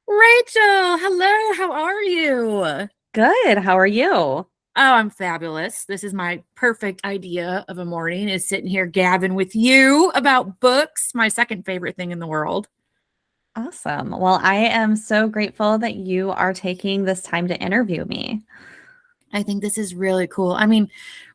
Rachel, hello, how are you? Oh, Good. How are you? I'm fabulous. This is my perfect idea of a morning is sitting here gabbing with you about books, my second favorite thing in the world. Awesome. Well, I am so grateful that you are taking this time to interview me. I think this is really cool. I mean,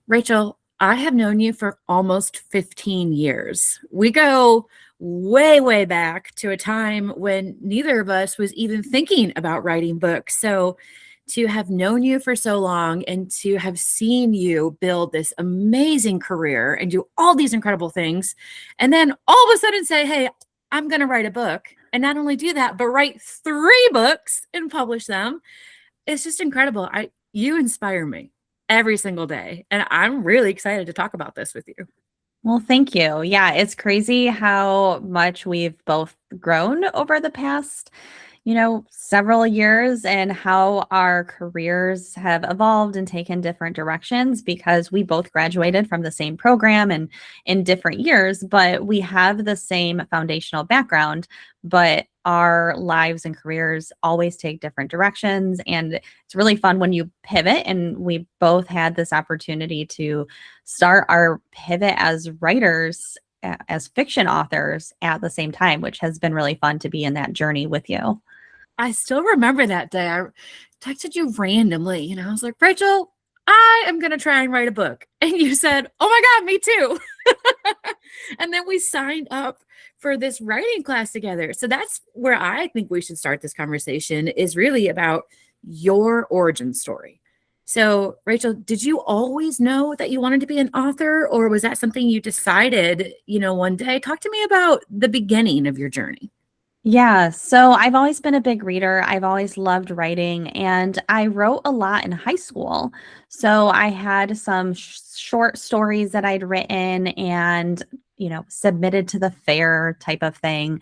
Rachel, I have known you for almost 15 years. We go way, way back to a time when neither of us was even thinking about writing books. So to have known you for so long and to have seen you build this amazing career and do all these incredible things, and then all of a sudden say, hey, I'm going to write a book. And not only do that, but write three books and publish them. It's just incredible. You inspire me every single day. And I'm really excited to talk about this with you. Well, thank you. Yeah, it's crazy how much we've both grown over the past, several years and how our careers have evolved and taken different directions because we both graduated from the same program and in different years, but we have the same foundational background, but our lives and careers always take different directions. And it's really fun when you pivot. And we both had this opportunity to start our pivot as writers, as fiction authors at the same time, which has been really fun to be in that journey with you. I still remember that day. I texted you randomly, I was like, Rachel, I am going to try and write a book. And you said, oh my God, me too. And then we signed up for this writing class together. So that's where I think we should start this conversation is really about your origin story. So, Rachel, did you always know that you wanted to be an author, or was that something you decided, one day? Talk to me about the beginning of your journey. Yeah, so I've always been a big reader. I've always loved writing, and I wrote a lot in high school. So I had some short stories that I'd written and, submitted to the fair type of thing.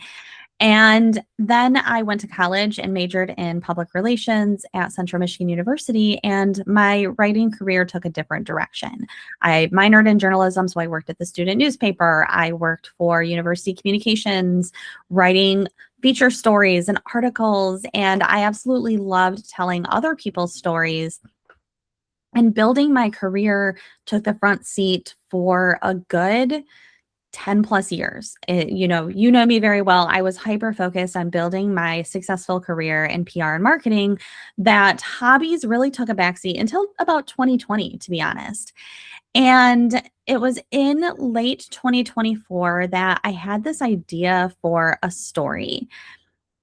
And then I went to college and majored in public relations at Central Michigan University, and my writing career took a different direction. I minored in journalism, so I worked at the student newspaper. I worked for university communications, writing feature stories and articles, and I absolutely loved telling other people's stories. And building my career took the front seat for a good 10 plus years. You know me very well. I was hyper focused on building my successful career in PR and marketing, that hobbies really took a backseat until about 2020, to be honest. And it was in late 2024 that I had this idea for a story.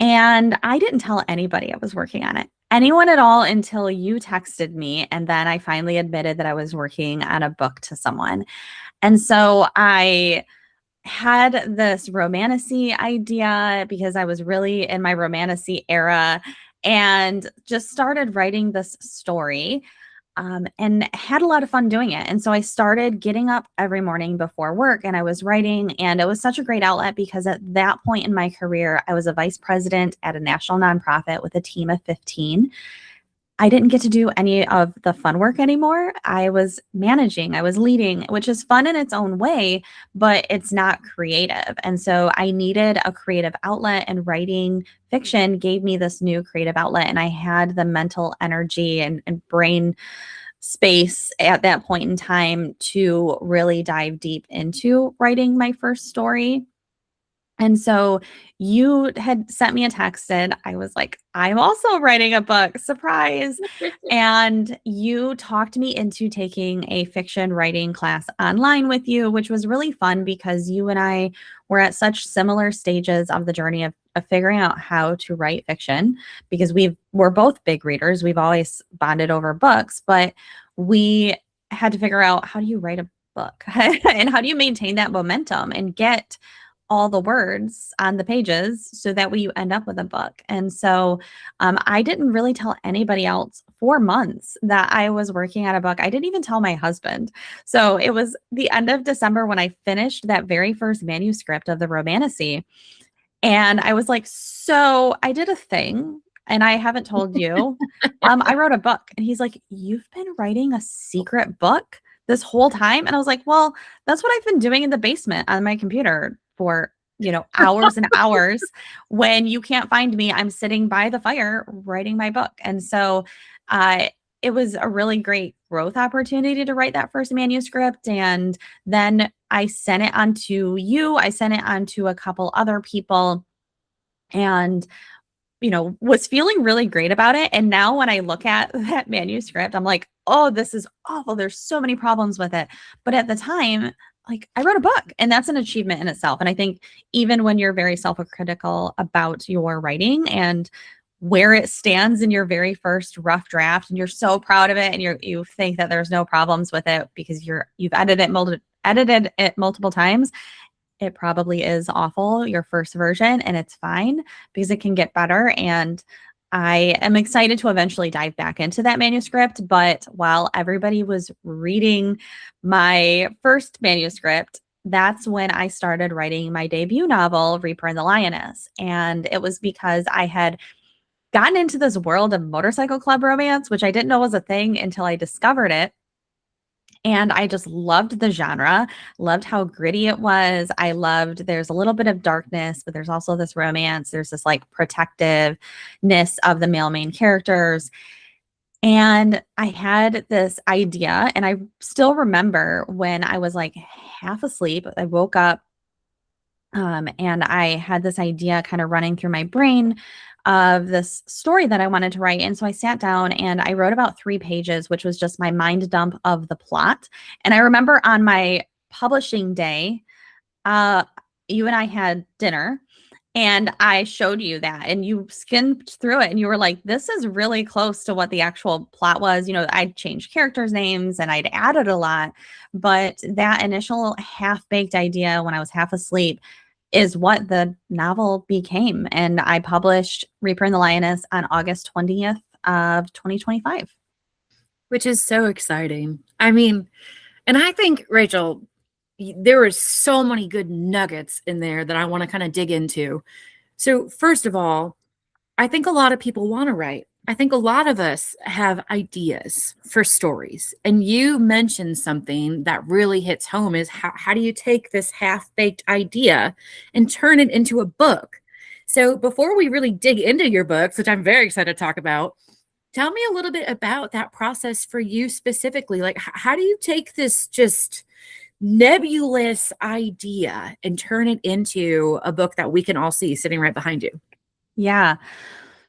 And I didn't tell anybody I was working on it, anyone at all, until you texted me. And then I finally admitted that I was working on a book to someone. And so I had this romantasy idea because I was really in my romantasy era and just started writing this story, and had a lot of fun doing it. And so I started getting up every morning before work and I was writing, and it was such a great outlet because at that point in my career, I was a vice president at a national nonprofit with a team of 15. I didn't get to do any of the fun work anymore. I was managing, I was leading, which is fun in its own way, but it's not creative. And so I needed a creative outlet, and writing fiction gave me this new creative outlet. And I had the mental energy and brain space at that point in time to really dive deep into writing my first story. And so you had sent me a text and I was like, I'm also writing a book, surprise. And you talked me into taking a fiction writing class online with you, which was really fun because you and I were at such similar stages of the journey of figuring out how to write fiction, because we're both big readers. We've always bonded over books, but we had to figure out, how do you write a book and how do you maintain that momentum and get all the words on the pages so that way you end up with a book. And so I didn't really tell anybody else for months that I was working on a book. I didn't even tell my husband. So it was the end of December when I finished that very first manuscript of the romantasy. And I was like, so I did a thing and I haven't told you. I wrote a book. And he's like, you've been writing a secret book this whole time? And I was like, well, that's what I've been doing in the basement on my computer for hours and hours. When you can't find me, I'm sitting by the fire writing my book. And so it was a really great growth opportunity to write that first manuscript. And then I sent it on to you. I sent it on to a couple other people and, was feeling really great about it. And now when I look at that manuscript, I'm like, oh, this is awful. There's so many problems with it. But at the time, like, I wrote a book, and that's an achievement in itself. And I think even when you're very self-critical about your writing and where it stands in your very first rough draft, and you're so proud of it, and you think that there's no problems with it because you've edited it multiple times, it probably is awful, your first version, and it's fine because it can get better. And I am excited to eventually dive back into that manuscript. But while everybody was reading my first manuscript, that's when I started writing my debut novel, Reaper and the Lioness. And it was because I had gotten into this world of motorcycle club romance, which I didn't know was a thing until I discovered it. And I just loved the genre, loved how gritty it was. I loved, there's a little bit of darkness, but there's also this romance. There's this like protectiveness of the male main characters. And I had this idea, and I still remember when I was like half asleep, I woke up and I had this idea kind of running through my brain of this story that I wanted to write. And so I sat down and I wrote about 3 pages, which was just my mind dump of the plot. And I remember on my publishing day, you and I had dinner, and I showed you that, and you skimmed through it, and you were like, this is really close to what the actual plot was. I'd changed characters' names and I'd added a lot, but that initial half-baked idea when I was half asleep is what the novel became. And I published Reaper and the Lioness on August 20th of 2025. Which is so exciting. I mean, and I think, Rachel, there were so many good nuggets in there that I want to kind of dig into. So first of all, I think a lot of people want to write. I think a lot of us have ideas for stories. And you mentioned something that really hits home is how do you take this half-baked idea and turn it into a book? So before we really dig into your books, which I'm very excited to talk about, tell me a little bit about that process for you specifically. Like, how do you take this just nebulous idea and turn it into a book that we can all see sitting right behind you? Yeah.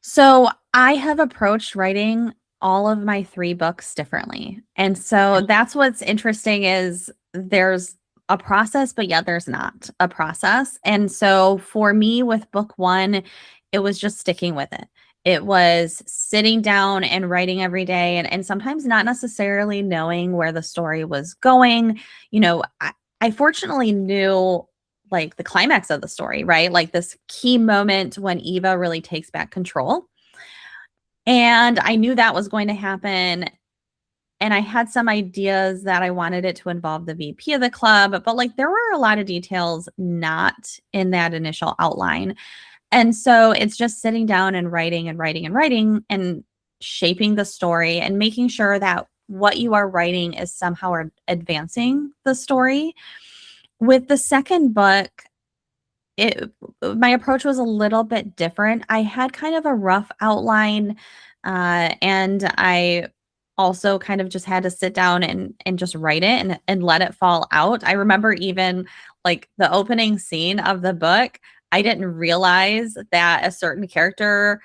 So I have approached writing all of my 3 books differently. And so that's what's interesting is there's a process, but yet there's not a process. And so for me with book 1, it was just sticking with it. It was sitting down and writing every day, and sometimes not necessarily knowing where the story was going. I fortunately knew like the climax of the story, right? Like this key moment when Eva really takes back control. And I knew that was going to happen. And I had some ideas that I wanted it to involve the VP of the club, but like there were a lot of details not in that initial outline. And so it's just sitting down and writing and writing and writing and shaping the story and making sure that what you are writing is somehow advancing the story. With the second book, my approach was a little bit different. I had kind of a rough outline, and I also kind of just had to sit down and just write it and let it fall out. I remember even like the opening scene of the book, I didn't realize that a certain character,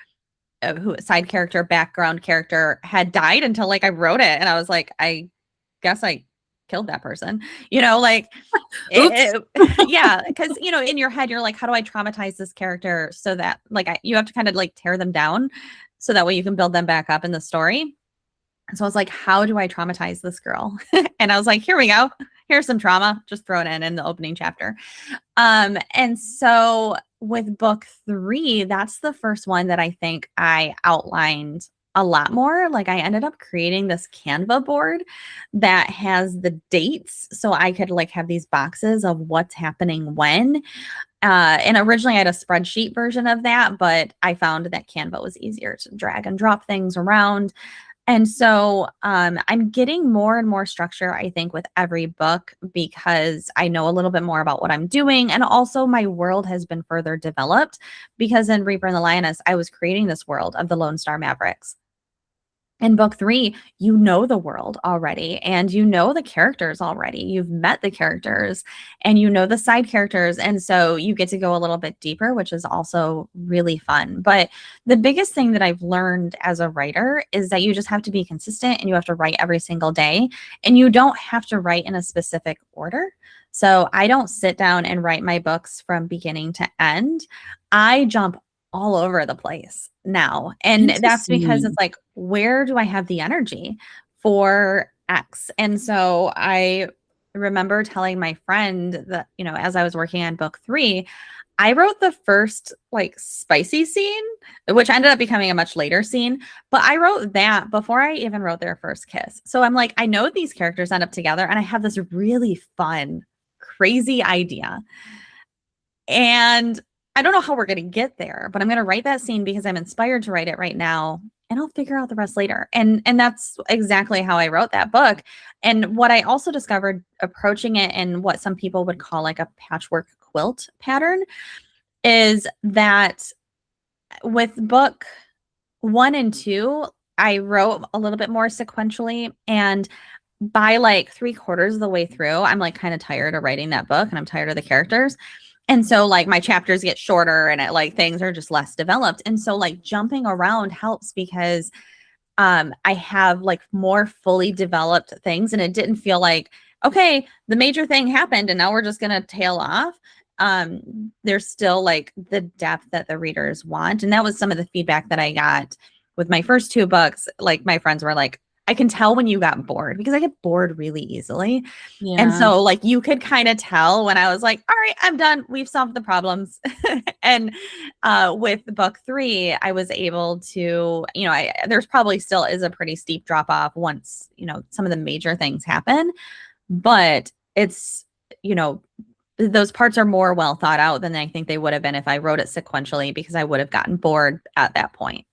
side character, background character had died until like I wrote it. And I was like, I guess I killed that person, like, yeah. Cause in your head, you're like, how do I traumatize this character so that like, you have to kind of like tear them down so that way you can build them back up in the story. And so I was like, how do I traumatize this girl? And I was like, here we go. Here's some trauma. Just throw it in the opening chapter. And so with book 3, that's the first one that I think I outlined a lot more. Like I ended up creating this Canva board that has the dates. So I could like have these boxes of what's happening when. And originally I had a spreadsheet version of that, but I found that Canva was easier to drag and drop things around. And so I'm getting more and more structure, I think, with every book because I know a little bit more about what I'm doing. And also, my world has been further developed because in Reaper and the Lioness, I was creating this world of the Lone Star Mavericks. In book 3, you know the world already and you know the characters already. You've met the characters and you know the side characters. And so you get to go a little bit deeper, which is also really fun. But the biggest thing that I've learned as a writer is that you just have to be consistent and you have to write every single day. And you don't have to write in a specific order. So I don't sit down and write my books from beginning to end. I jump all over the place now. And that's because it's Interesting. like, where do I have the energy for X? And so I remember telling my friend that, as I was working on book 3, I wrote the first like spicy scene, which ended up becoming a much later scene, but I wrote that before I even wrote their first kiss. So I'm like, I know these characters end up together and I have this really fun, crazy idea. And I don't know how we're going to get there, but I'm going to write that scene because I'm inspired to write it right now and I'll figure out the rest later. And that's exactly how I wrote that book. And what I also discovered approaching it in what some people would call like a patchwork quilt pattern is that with book 1 and 2, I wrote a little bit more sequentially, and by like 3/4 of the way through, I'm like kind of tired of writing that book and I'm tired of the characters. And so like my chapters get shorter and things are just less developed. And so like jumping around helps because I have like more fully developed things and it didn't feel like, okay, the major thing happened and now we're just going to tail off. There's still like the depth that the readers want. And that was some of the feedback that I got with my first 2 books. Like my friends were like, I can tell when you got bored because I get bored really easily. And Yeah. so like you could kind of tell when I was like, all right, I'm done. We've solved the problems. And with book 3, I was able to, there's probably still is a pretty steep drop off once, some of the major things happen, but it's, those parts are more well thought out than I think they would have been if I wrote it sequentially because I would have gotten bored at that point.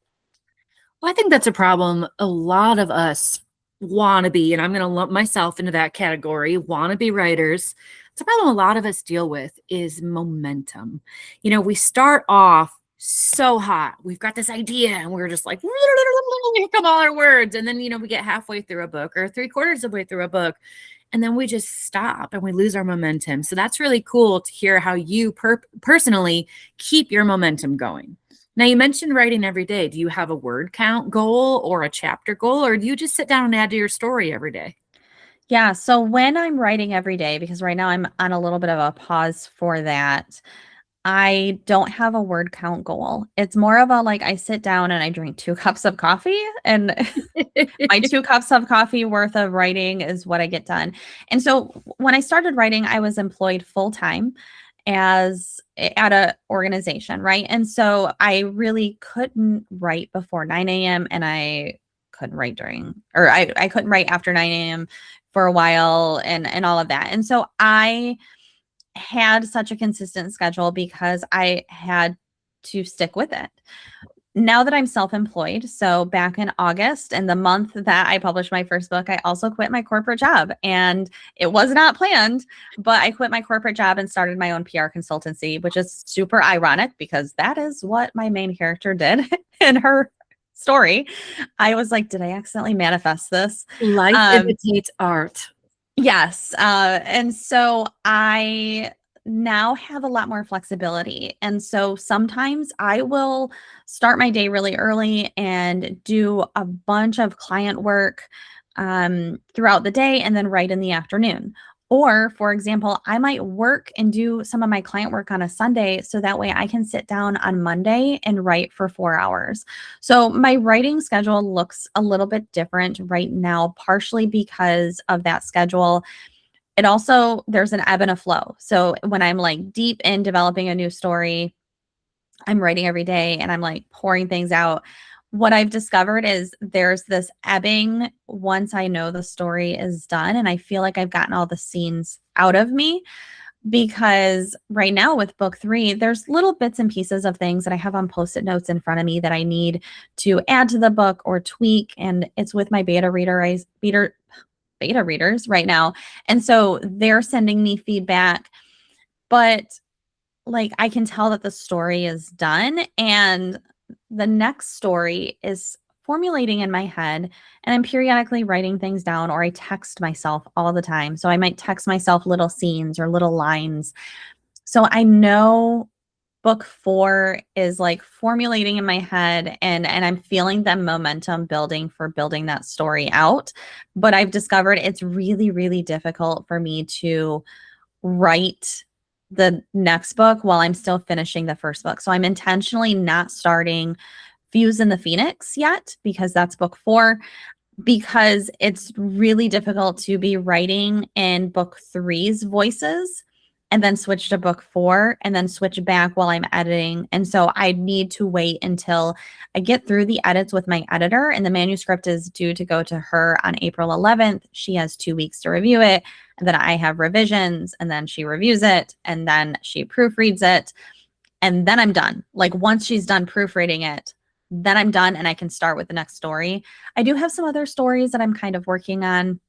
Well, I think that's a problem a lot of us want to be, and I'm going to lump myself into that category, want to be writers. It's a problem a lot of us deal with is momentum. We start off so hot. We've got this idea and we're just like, here come all our words. And then, we get halfway through a book or 3/4 of the way through a book. And then we just stop and we lose our momentum. So that's really cool to hear how you personally keep your momentum going. Now, you mentioned writing every day. Do you have a word count goal or a chapter goal, or do you just sit down and add to your story every day? Yeah. So when I'm writing every day, because right now I'm on a little bit of a pause for that, I don't have a word count goal. It's more of a like I sit down and I drink 2 cups of coffee, and my 2 cups of coffee worth of writing is what I get done. And so when I started writing, I was employed full time at a organization, right? And so I really couldn't write before 9 a.m. and I couldn't write I couldn't write after 9 a.m. for a while and all of that. And so I had such a consistent schedule because I had to stick with it. Now that I'm self-employed, so back in August and the month that I published my first book, I also quit my corporate job, and it was not planned, but I quit my corporate job and started my own PR consultancy, which is super ironic because that is what my main character did in her story. I was like, did I accidentally manifest this? Life imitates art. Yes. And so I now have a lot more flexibility. And so sometimes I will start my day really early and do a bunch of client work throughout the day and then write in the afternoon. Or, for example, I might work and do some of my client work on a Sunday so that way I can sit down on Monday and write for 4 hours. So my writing schedule looks a little bit different right now, partially because of that schedule. It also, there's an ebb and a flow. So when I'm like deep in developing a new story, I'm writing every day and I'm like pouring things out. What I've discovered is there's this ebbing once I know the story is done and I feel like I've gotten all the scenes out of me. because right now with book 3, there's little bits and pieces of things that I have on Post-it notes in front of me that I need to add to the book or tweak. And it's with my beta readers right now. And so they're sending me feedback, but like I can tell that the story is done and the next story is formulating in my head, and I'm periodically writing things down, or I text myself all the time. So I might text myself little scenes or little lines. So I know book 4 is like formulating in my head, and I'm feeling the momentum building for building that story out. But I've discovered it's really, really difficult for me to write the next book while I'm still finishing the first book. So I'm intentionally not starting Fuse in the Phoenix yet, because that's book 4, because it's really difficult to be writing in book 3's voices and then switch to book 4 and then switch back while I'm editing. And so I need to wait until I get through the edits with my editor, and the manuscript is due to go to her on April 11th. She has 2 weeks to review it, and then I have revisions, and then she reviews it, and then she proofreads it, and then I'm done. Like once she's done proofreading it, then I'm done and I can start with the next story. I do have some other stories that I'm kind of working on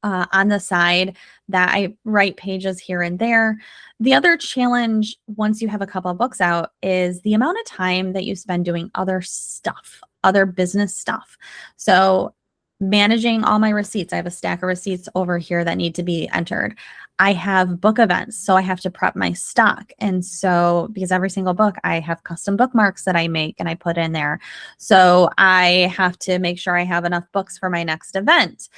the side that I write pages here and there. The other challenge once you have a couple of books out is the amount of time that you spend doing other stuff, other business stuff. So managing all my receipts. I have a stack of receipts over here that need to be entered. I have book events, so I have to prep my stock. And so because every single book, I have custom bookmarks that I make and I put in there. So I have to make sure I have enough books for my next event.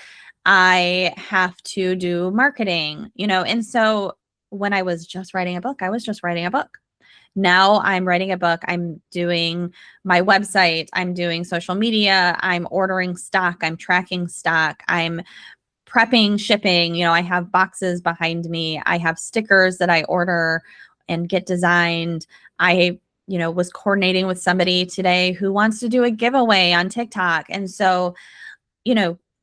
I have to do marketing, and so when I was just writing a book, I was just writing a book. Now I'm writing a book. I'm doing my website. I'm doing social media. I'm ordering stock. I'm tracking stock. I'm prepping shipping. I have boxes behind me. I have stickers that I order and get designed. I, was coordinating with somebody today who wants to do a giveaway on TikTok. And so,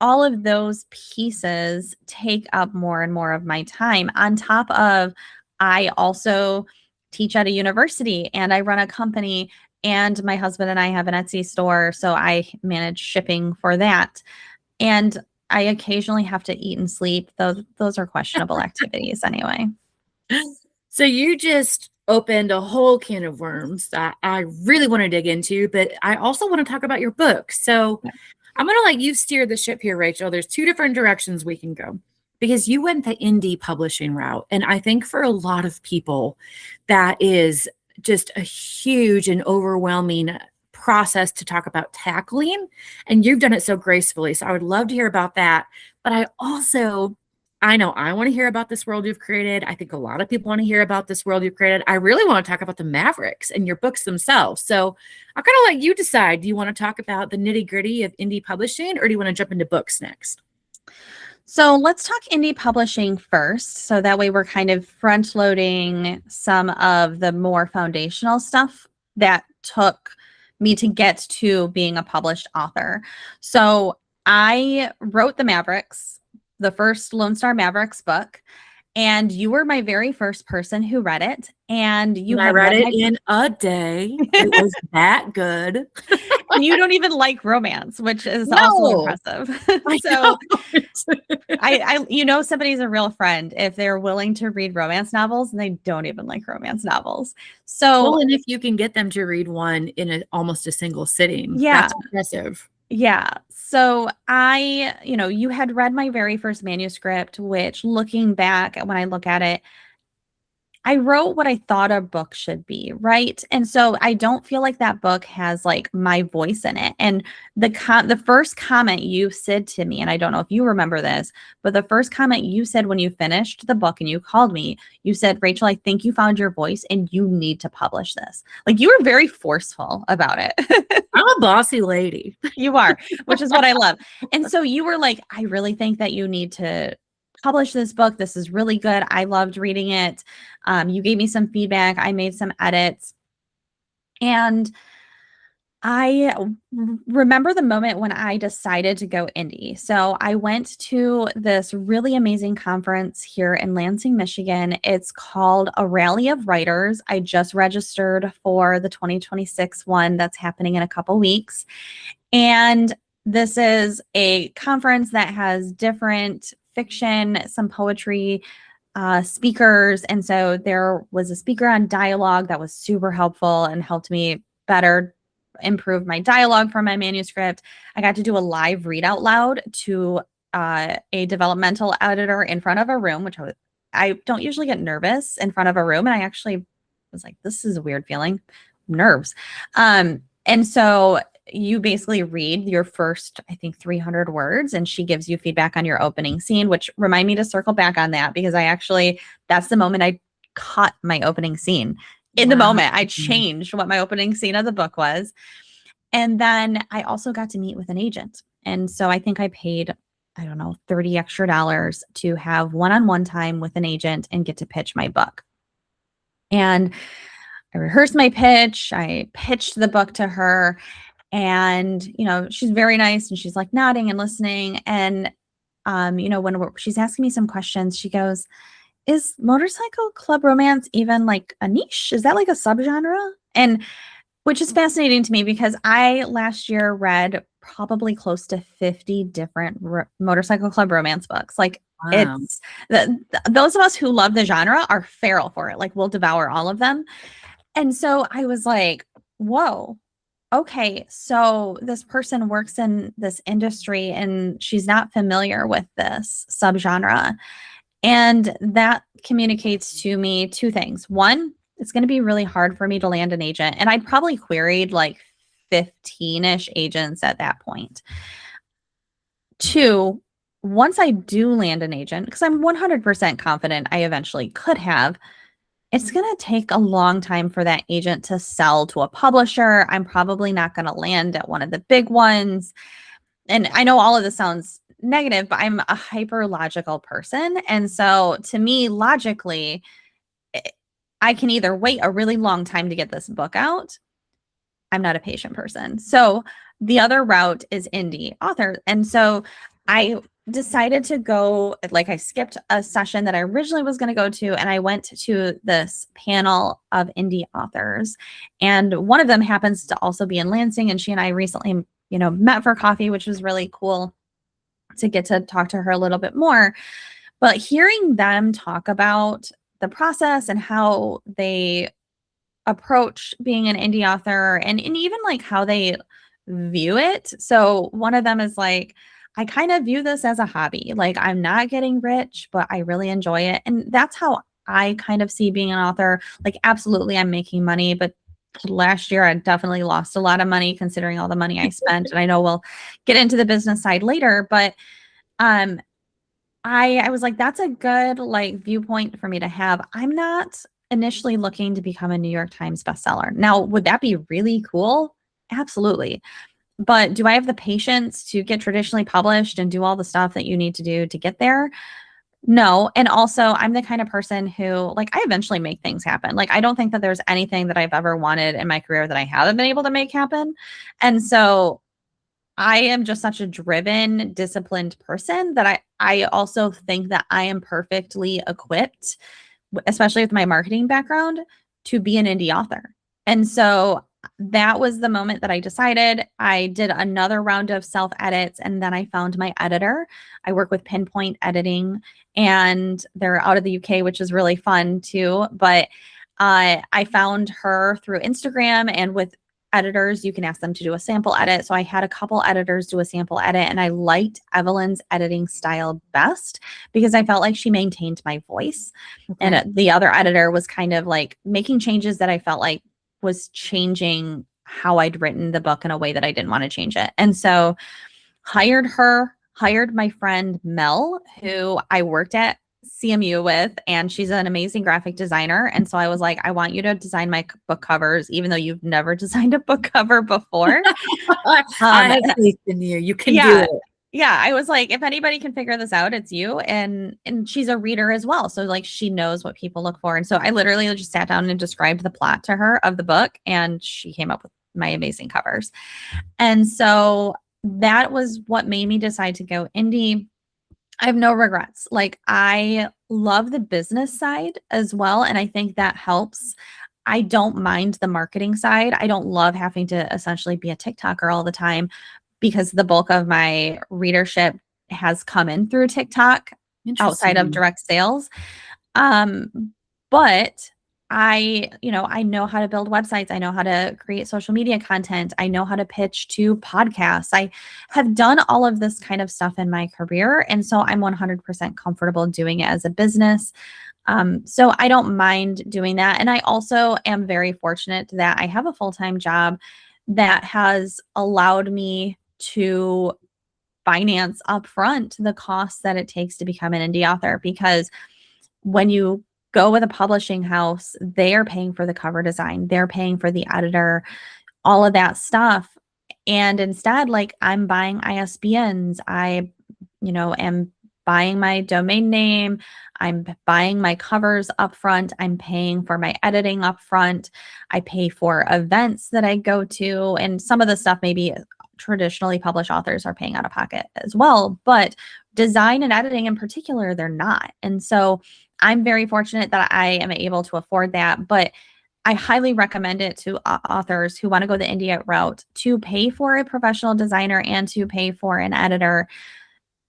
all of those pieces take up more and more of my time. On top of, I also teach at a university and I run a company, and my husband and I have an Etsy store. So I manage shipping for that. And I occasionally have to eat and sleep. Those are questionable activities anyway. So you just opened a whole can of worms that I really want to dig into, but I also want to talk about your book. So I'm going to let you steer the ship here, Rachel. There's 2 different directions we can go, because you went the indie publishing route. And I think for a lot of people, that is just a huge and overwhelming process to talk about tackling. And you've done it so gracefully. So I would love to hear about that. But I know I want to hear about this world you've created. I think a lot of people want to hear about this world you've created. I really want to talk about the Mavericks and your books themselves. So I'm going to let you decide. Do you want to talk about the nitty gritty of indie publishing, or do you want to jump into books next? So let's talk indie publishing first. So that way we're kind of front loading some of the more foundational stuff that took me to get to being a published author. So I wrote the Mavericks, the first Lone Star Mavericks book, and you were my very first person who read it. And I read it in a day. It was that good. And you don't even like romance, which is also impressive. So I somebody's a real friend if they're willing to read romance novels and they don't even like romance novels. So, and if you can get them to read one in almost a single sitting, that's impressive. Yeah. So you had read my very first manuscript, which looking back when I look at it, I wrote what I thought a book should be, right? And so I don't feel like that book has like my voice in it. And the first comment you said to me, and I don't know if you remember this, but the first comment you said when you finished the book and you called me, you said, "Rachel, I think you found your voice and you need to publish this." Like, you were very forceful about it. I'm a bossy lady. You are, which is what I love. And so you were like, "I really think that you need to publish this book. This is really good. I loved reading it." You gave me some feedback. I made some edits. And I remember the moment when I decided to go indie. So I went to this really amazing conference here in Lansing, Michigan. It's called A Rally of Writers. I just registered for the 2026 one that's happening in a couple weeks. And this is a conference that has different fiction, some poetry, speakers. And so there was a speaker on dialogue that was super helpful and helped me better improve my dialogue for my manuscript. I got to do a live read out loud to a developmental editor in front of a room, which I don't usually get nervous in front of a room. And I actually was like, this is a weird feeling, nerves. And so you basically read your first, I think, 300 words, and she gives you feedback on your opening scene, which remind me to circle back on that because that's the moment I caught my opening scene. In the moment, I changed what my opening scene of the book was. And then I also got to meet with an agent. And so I think I paid, I don't know, $30 extra to have one-on-one time with an agent and get to pitch my book. And I rehearsed my pitch. I pitched the book to her. And, she's very nice and she's like nodding and listening. And, when she's asking me some questions, she goes, is motorcycle club romance even like a niche? Is that like a subgenre? And which is fascinating to me because I last year read probably close to 50 different motorcycle club romance books. Like Wow. it's those of us who love the genre are feral for it. Like we'll devour all of them. And so I was like, whoa. Okay, so this person works in this industry and she's not familiar with this subgenre. And that communicates to me two things. One, it's going to be really hard for me to land an agent. And I'd probably queried like 15-ish agents at that point. Two, once I do land an agent, because I'm 100% confident I eventually could have, it's going to take a long time for that agent to sell to a publisher. I'm probably not going to land at one of the big ones. And I know all of this sounds negative, but I'm a hyper logical person. And so to me, logically, I can either wait a really long time to get this book out. I'm not a patient person. So the other route is indie author. And so I decided to go, like I skipped a session that I originally was going to go to, and I went to this panel of indie authors. And one of them happens to also be in Lansing, and she and I recently, met for coffee, which was really cool to get to talk to her a little bit more. But hearing them talk about the process and how they approach being an indie author and even like how they view it. So one of them is like, I kind of view this as a hobby. Like I'm not getting rich, but I really enjoy it. And that's how I kind of see being an author. Like absolutely I'm making money, but last year I definitely lost a lot of money considering all the money I spent. And I know we'll get into the business side later, but I was like, that's a good like viewpoint for me to have. I'm not initially looking to become a New York Times bestseller. Now, would that be really cool? Absolutely. But do I have the patience to get traditionally published and do all the stuff that you need to do to get there? No. And also, I'm the kind of person who, like, I eventually make things happen. Like, I don't think that there's anything that I've ever wanted in my career that I haven't been able to make happen. And so I am just such a driven, disciplined person that I also think that I am perfectly equipped, especially with my marketing background, to be an indie author. And so that was the moment that I decided. I did another round of self edits and then I found my editor. I work with Pinpoint Editing and they're out of the UK, which is really fun too. But I found her through Instagram, and with editors, you can ask them to do a sample edit. So I had a couple editors do a sample edit, and I liked Evelyn's editing style best because I felt like she maintained my voice. Okay. And the other editor was kind of like making changes that I felt like was changing how I'd written the book in a way that I didn't want to change it. And so hired my friend Mel, who I worked at CMU with, and she's an amazing graphic designer. And so I was like, I want you to design my book covers, even though you've never designed a book cover before. I have faith in you. You can do it. Yeah. I was like, if anybody can figure this out, it's you. And she's a reader as well. So like she knows what people look for. And so I literally just sat down and described the plot to her of the book, and she came up with my amazing covers. And so that was what made me decide to go indie. I have no regrets. Like, I love the business side as well. And I think that helps. I don't mind the marketing side. I don't love having to essentially be a TikToker all the time because the bulk of my readership has come in through TikTok outside of direct sales. But I know how to build websites. I know how to create social media content. I know how to pitch to podcasts. I have done all of this kind of stuff in my career. And so I'm 100% comfortable doing it as a business. So I don't mind doing that. And I also am very fortunate that I have a full-time job that has allowed me to finance upfront the costs that it takes to become an indie author. Because when you go with a publishing house, they are paying for the cover design, they're paying for the editor, all of that stuff. And instead, like, I'm buying ISBNs, I, am buying my domain name, I'm buying my covers upfront, I'm paying for my editing upfront, I pay for events that I go to, and some of the stuff maybe traditionally published authors are paying out of pocket as well, but design and editing in particular, they're not. And so I'm very fortunate that I am able to afford that, but I highly recommend it to authors who want to go the indie route to pay for a professional designer and to pay for an editor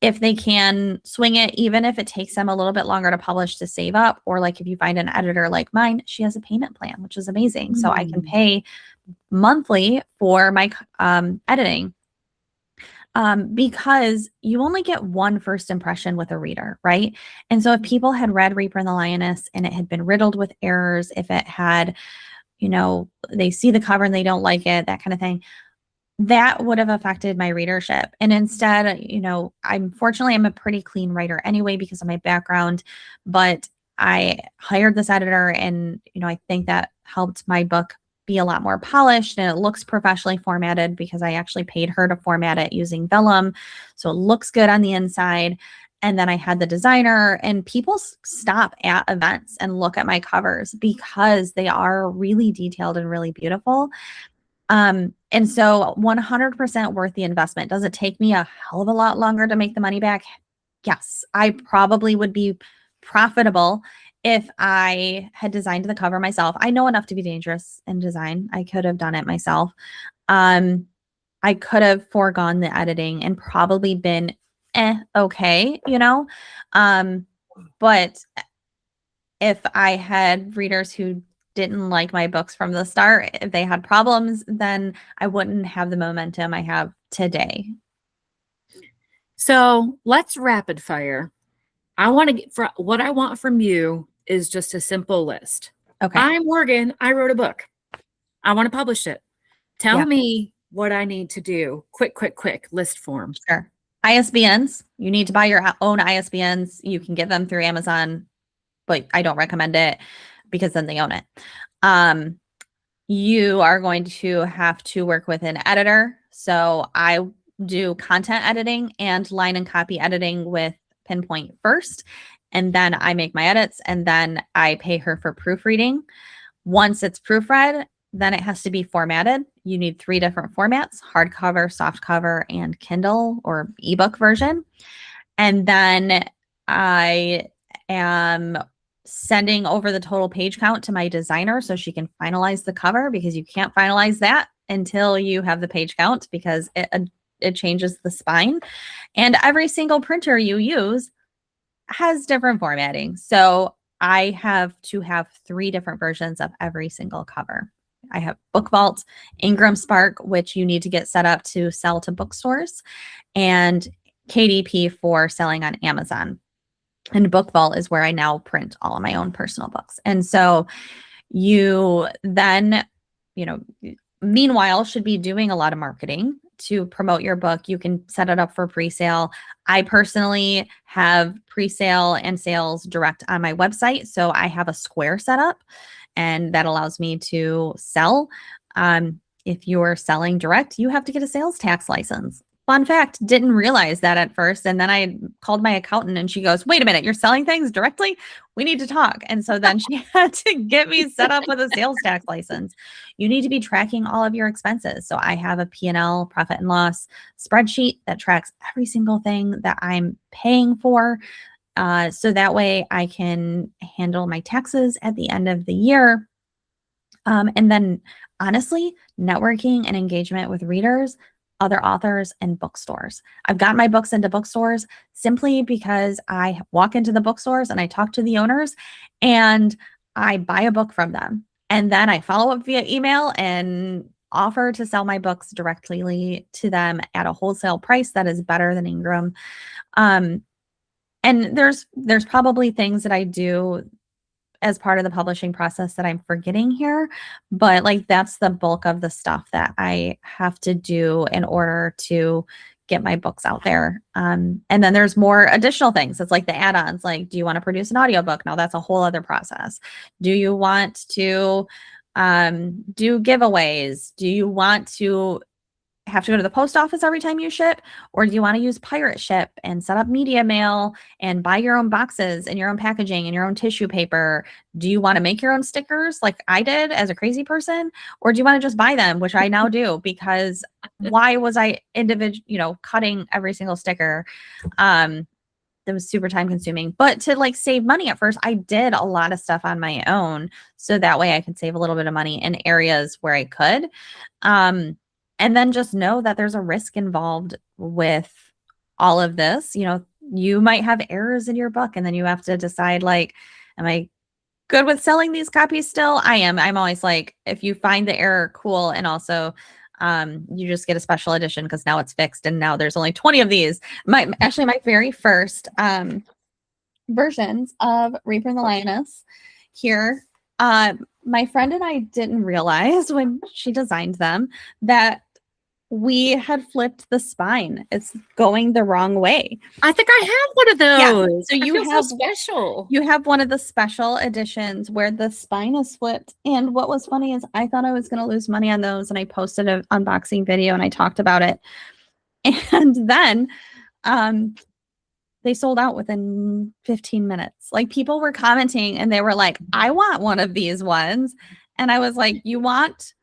if they can swing it, even if it takes them a little bit longer to publish to save up. Or like if you find an editor like mine, she has a payment plan, which is amazing. So I can pay monthly for my editing. Because you only get one first impression with a reader, right? And so if people had read Reaper and the Lioness and it had been riddled with errors, if it had, they see the cover and they don't like it, that kind of thing, that would have affected my readership. And instead, I'm a pretty clean writer anyway because of my background, but I hired this editor and, I think that helped my book be a lot more polished, and it looks professionally formatted because I actually paid her to format it using vellum. So it looks good on the inside. And then I had the designer, and people stop at events and look at my covers because they are really detailed and really beautiful. And so 100% worth the investment. Does it take me a hell of a lot longer to make the money back? Yes, I probably would be profitable if I had designed the cover myself. I know enough to be dangerous in design. I could have done it myself. I could have foregone the editing and probably been okay, but if I had readers who didn't like my books from the start, if they had problems, then I wouldn't have the momentum I have today. So let's rapid fire. What I want from you is just a simple list. Okay. I'm Morgan. I wrote a book. I want to publish it. Tell me what I need to do. Quick list form. Sure. ISBNs. You need to buy your own ISBNs. You can get them through Amazon, but I don't recommend it because then they own it. You are going to have to work with an editor. So I do content editing and line and copy editing with Pinpoint first, and then I make my edits, and then I pay her for proofreading. Once it's proofread, then it has to be formatted. You need 3 different formats: hardcover, softcover, and Kindle or ebook version. And then I am sending over the total page count to my designer so she can finalize the cover, because you can't finalize that until you have the page count, because it changes the spine. And every single printer you use has different formatting. So I have to have 3 different versions of every single cover. I have Book Vault, Ingram Spark, which you need to get set up to sell to bookstores, and KDP for selling on Amazon. And Book Vault is where I now print all of my own personal books. And so you then, meanwhile, should be doing a lot of marketing to promote your book. You can set it up for pre-sale. I personally have pre-sale and sales direct on my website. So I have a Square set up, and that allows me to sell. If you're selling direct, you have to get a sales tax license. Fun fact, didn't realize that at first. And then I called my accountant and she goes, wait a minute, you're selling things directly? We need to talk. And so then she had to get me set up with a sales tax license. You need to be tracking all of your expenses. So I have a P&L, profit and loss spreadsheet that tracks every single thing that I'm paying for. So that way I can handle my taxes at the end of the year. And then honestly, networking and engagement with readers, other authors, and bookstores. I've gotten my books into bookstores simply because I walk into the bookstores and I talk to the owners and I buy a book from them. And then I follow up via email and offer to sell my books directly to them at a wholesale price that is better than Ingram. And there's probably things that I do as part of the publishing process that I'm forgetting here, but like that's the bulk of the stuff that I have to do in order to get my books out there. And then there's more additional things. It's like the add-ons, like, do you want to produce an audiobook? Now that's a whole other process. Do you want to do giveaways? Do you want to have to go to the post office every time you ship, or do you want to use pirate ship and set up media mail and buy your own boxes and your own packaging and your own tissue paper? Do you want to make your own stickers like I did as a crazy person, or do you want to just buy them, which I now do, because why was I cutting every single sticker? That was super time consuming, but to like save money at first, I did a lot of stuff on my own. So that way I could save a little bit of money in areas where I could. And then just know that there's a risk involved with all of this. You know, you might have errors in your book and then you have to decide, like, am I good with selling these copies still? I am. I'm always like, if you find the error, cool. And also you just get a special edition because now it's fixed and now there's only 20 of these. My very first versions of Reaper and the Lioness here. My friend and I didn't realize when she designed them that we had flipped the spine. It's going the wrong way. I think I have one of those. Yeah. So you have so special. You have one of the special editions where the spine is flipped. And what was funny is I thought I was going to lose money on those, and I posted an unboxing video and I talked about it. And then they sold out within 15 minutes. Like, people were commenting and they were like, I want one of these ones. And I was like, you want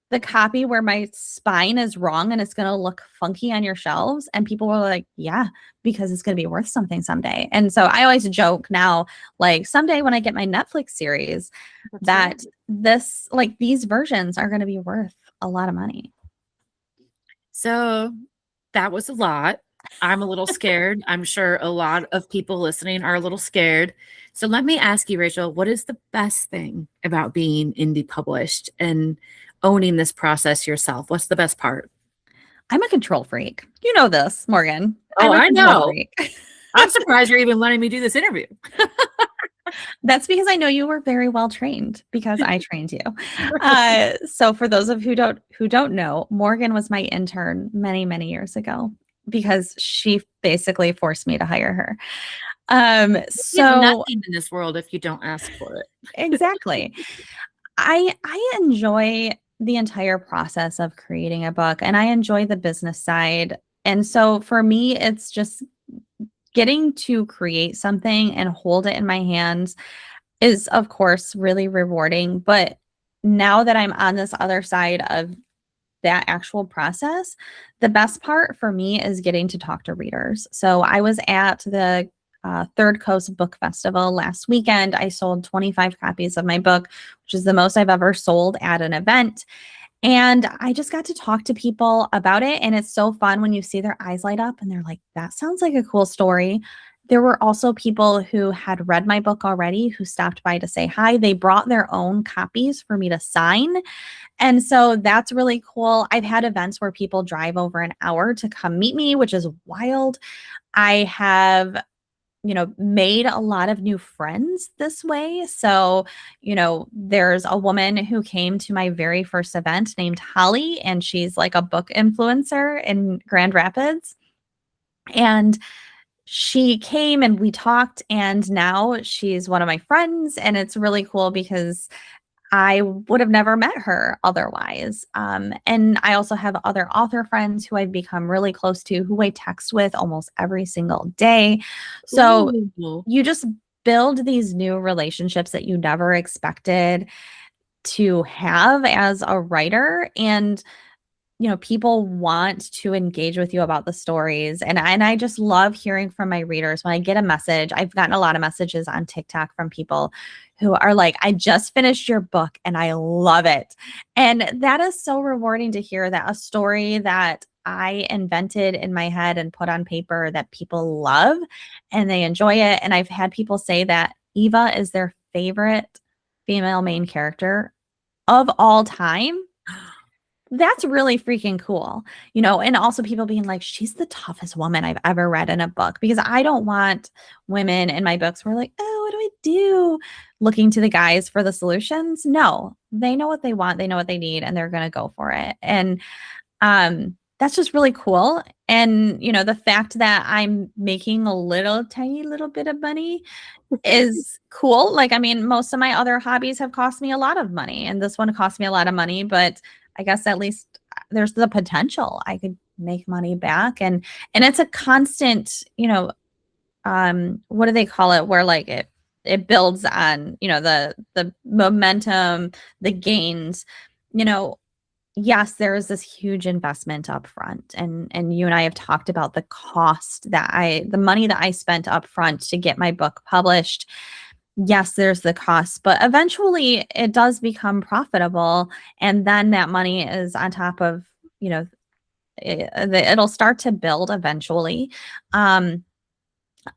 the copy where my spine is wrong and it's going to look funky on your shelves? And people were like, yeah, because it's going to be worth something someday. And so I always joke now, like, someday when I get my Netflix series, that these versions are going to be worth a lot of money. So that was a lot. I'm a little scared. I'm sure a lot of people listening are a little scared. So let me ask you, Rachel, what is the best thing about being indie published and owning this process yourself? What's the best part? I'm a control freak. You know this, Morgan. Oh, I know. I'm surprised you're even letting me do this interview. That's because I know you were very well trained, because I trained you. So for those of who don't know, Morgan was my intern many, many years ago, because she basically forced me to hire her. So nothing in this world if you don't ask for it. Exactly. I enjoy the entire process of creating a book, and I enjoy the business side. And so for me, it's just getting to create something and hold it in my hands is, of course, really rewarding. But now that I'm on this other side of that actual process, the best part for me is getting to talk to readers. So I was at the Third Coast Book Festival last weekend. I sold 25 copies of my book, which is the most I've ever sold at an event. And I just got to talk to people about it. And it's so fun when you see their eyes light up and they're like, that sounds like a cool story. There were also people who had read my book already who stopped by to say hi. They brought their own copies for me to sign. And so that's really cool. I've had events where people drive over an hour to come meet me, which is wild. I have made a lot of new friends this way. So, there's a woman who came to my very first event named Holly, and she's like a book influencer in Grand Rapids. And she came and we talked, and now she's one of my friends. And it's really cool because I would have never met her otherwise. And I also have other author friends who I've become really close to, who I text with almost every single day. So Ooh. you just build these new relationships that you never expected to have as a writer. And people want to engage with you about the stories. And I just love hearing from my readers. When I get a message, I've gotten a lot of messages on TikTok from people who are like, I just finished your book and I love it. And that is so rewarding to hear, that a story that I invented in my head and put on paper, that people love and they enjoy it. And I've had people say that Eva is their favorite female main character of all time. That's really freaking cool, and also people being like, she's the toughest woman I've ever read in a book, because I don't want women in my books who are like, oh, what do I do? Looking to the guys for the solutions. No, they know what they want. They know what they need, and they're going to go for it. And that's just really cool. And, the fact that I'm making a little tiny little bit of money is cool. Like, I mean, most of my other hobbies have cost me a lot of money, and this one cost me a lot of money, but I guess at least there's the potential I could make money back. And it's a constant, what do they call it? Where like it builds on, the momentum, the gains, yes, there is this huge investment up front. And you and I have talked about the cost the money that I spent up front to get my book published. Yes, there's the cost, but eventually it does become profitable. And then that money is on top of, it'll start to build eventually. I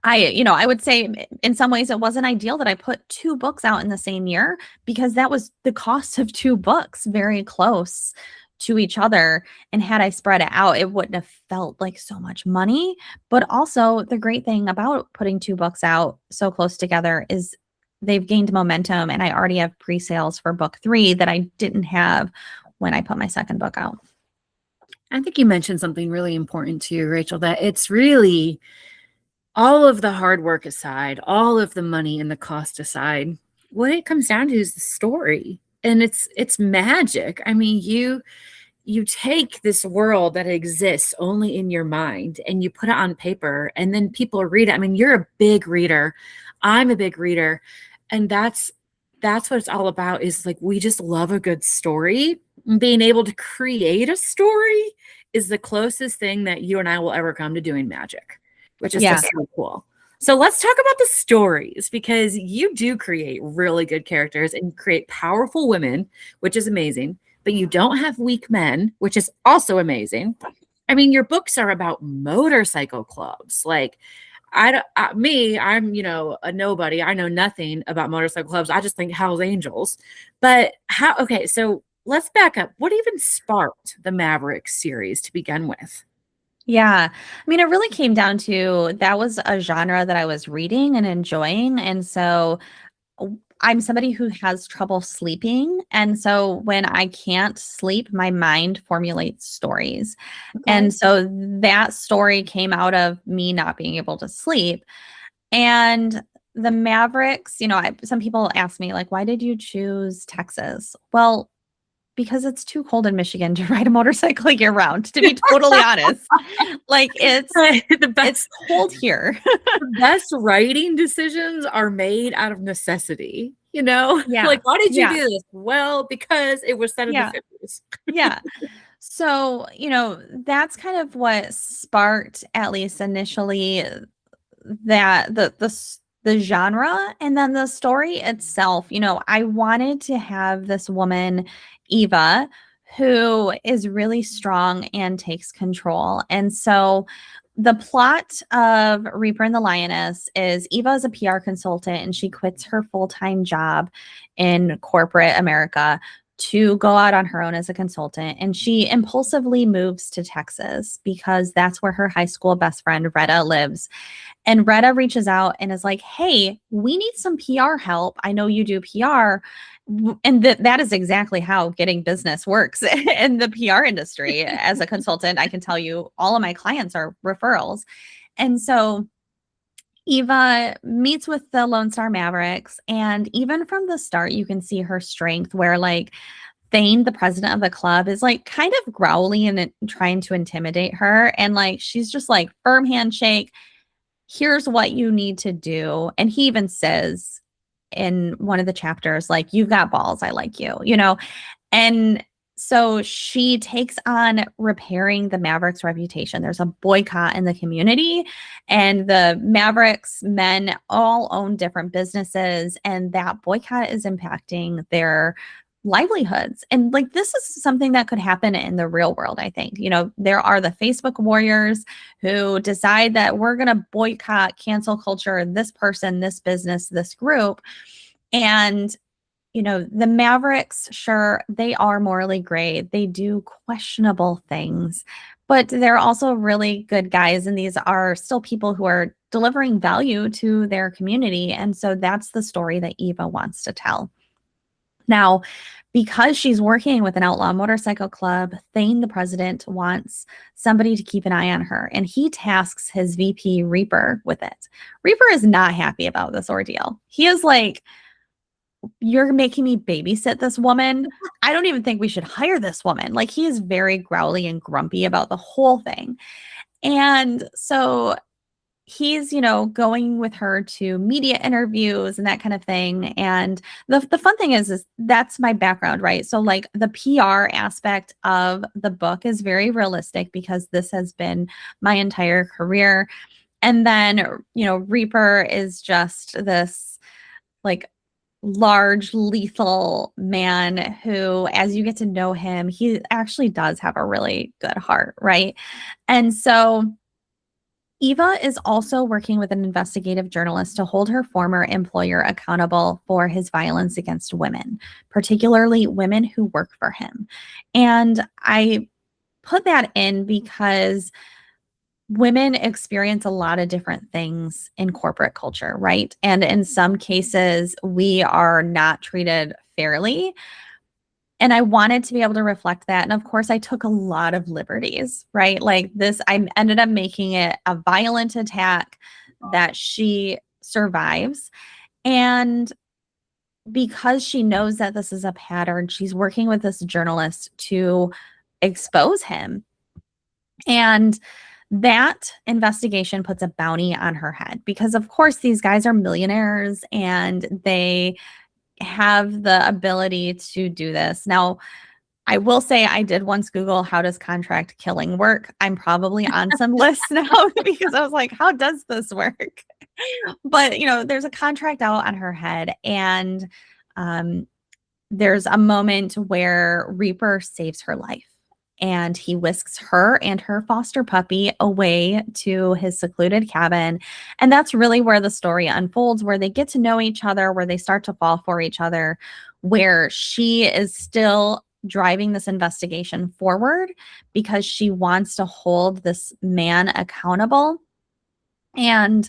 would say in some ways it wasn't ideal that I put 2 books out in the same year, because that was the cost of 2 books, very close to each other. And had I spread it out, it wouldn't have felt like so much money. But also the great thing about putting 2 books out so close together is they've gained momentum, and I already have pre-sales for book 3 that I didn't have when I put my second book out. I think you mentioned something really important too, Rachel, that it's really, all of the hard work aside, all of the money and the cost aside, what it comes down to is the story. And it's magic. I mean, you take this world that exists only in your mind and you put it on paper, and then people read it. I mean, you're a big reader. I'm a big reader. And that's what it's all about, is like, we just love a good story. And being able to create a story is the closest thing that you and I will ever come to doing magic, which is just so cool. So let's talk about the stories, because you do create really good characters and create powerful women, which is amazing, but you don't have weak men, which is also amazing. I mean, your books are about motorcycle clubs. Like, I'm a nobody. I know nothing about motorcycle clubs. I just think Hell's Angels. But okay, so let's back up. What even sparked the Mavericks series to begin with? Yeah. I mean, it really came down to, that was a genre that I was reading and enjoying. And so I'm somebody who has trouble sleeping. And so when I can't sleep, my mind formulates stories. Okay. And so that story came out of me not being able to sleep. And the Mavericks, some people ask me, like, why did you choose Texas? Well, because it's too cold in Michigan to ride a motorcycle year round, to be totally honest. Like, it's cold here. The best writing decisions are made out of necessity, Yeah. Like, why did you do this? Well, because it was set in the 50s. Yeah. So, that's kind of what sparked, at least initially, that the genre, and then the story itself. I wanted to have this woman, Eva, who is really strong and takes control. And so the plot of Reaper and the Lioness is, Eva is a PR consultant, and she quits her full-time job in corporate America to go out on her own as a consultant. And she impulsively moves to Texas because that's where her high school best friend, Retta, lives. And Retta reaches out and is like, hey, we need some PR help. I know you do PR. And that is exactly how getting business works in the PR industry. As a consultant, I can tell you all of my clients are referrals. And so Eva meets with the Lone Star Mavericks, and even from the start, you can see her strength where like Thane, the president of the club, is like kind of growly and trying to intimidate her. And like she's just like firm handshake. Here's what you need to do. And he even says in one of the chapters, like, you've got balls, I like you, you know? And so she takes on repairing the Mavericks reputation. There's a boycott in the community, and the Mavericks men all own different businesses, and that boycott is impacting their livelihoods. And like this is something that could happen in the real world, I think. You know, there are the Facebook warriors who decide that we're going to boycott, cancel culture, this person, this business, this group. And you know, the Mavericks, sure, they are morally gray. They do questionable things, but they're also really good guys. And these are still people who are delivering value to their community. And so that's the story that Eva wants to tell. Now, because she's working with an outlaw motorcycle club, Thane, the president, wants somebody to keep an eye on her, and he tasks his VP, Reaper, with it. Reaper is not happy about this ordeal. He is like, you're making me babysit this woman. I don't even think we should hire this woman. Like he is very growly and grumpy about the whole thing. And so he's, you know, going with her to media interviews and that kind of thing. And the fun thing is that's my background, right? So like the PR aspect of the book is very realistic because this has been my entire career. And then, you know, Reaper is just this like large, lethal man who, as you get to know him, he actually does have a really good heart, right? And so Eva is also working with an investigative journalist to hold her former employer accountable for his violence against women, particularly women who work for him. And I put that in because women experience a lot of different things in corporate culture, right? And in some cases, we are not treated fairly. And I wanted to be able to reflect that. And of course, I took a lot of liberties, right? Like this, I ended up making it a violent attack that she survives. And because she knows that this is a pattern, she's working with this journalist to expose him. And that investigation puts a bounty on her head because, of course, these guys are millionaires and they have the ability to do this. Now, I will say I did once Google how does contract killing work. I'm probably on some lists now because I was like, how does this work? But, you know, there's a contract out on her head, and there's a moment where Reaper saves her life. And he whisks her and her foster puppy away to his secluded cabin. And that's really where the story unfolds, where they get to know each other, where they start to fall for each other, where she is still driving this investigation forward because she wants to hold this man accountable. And,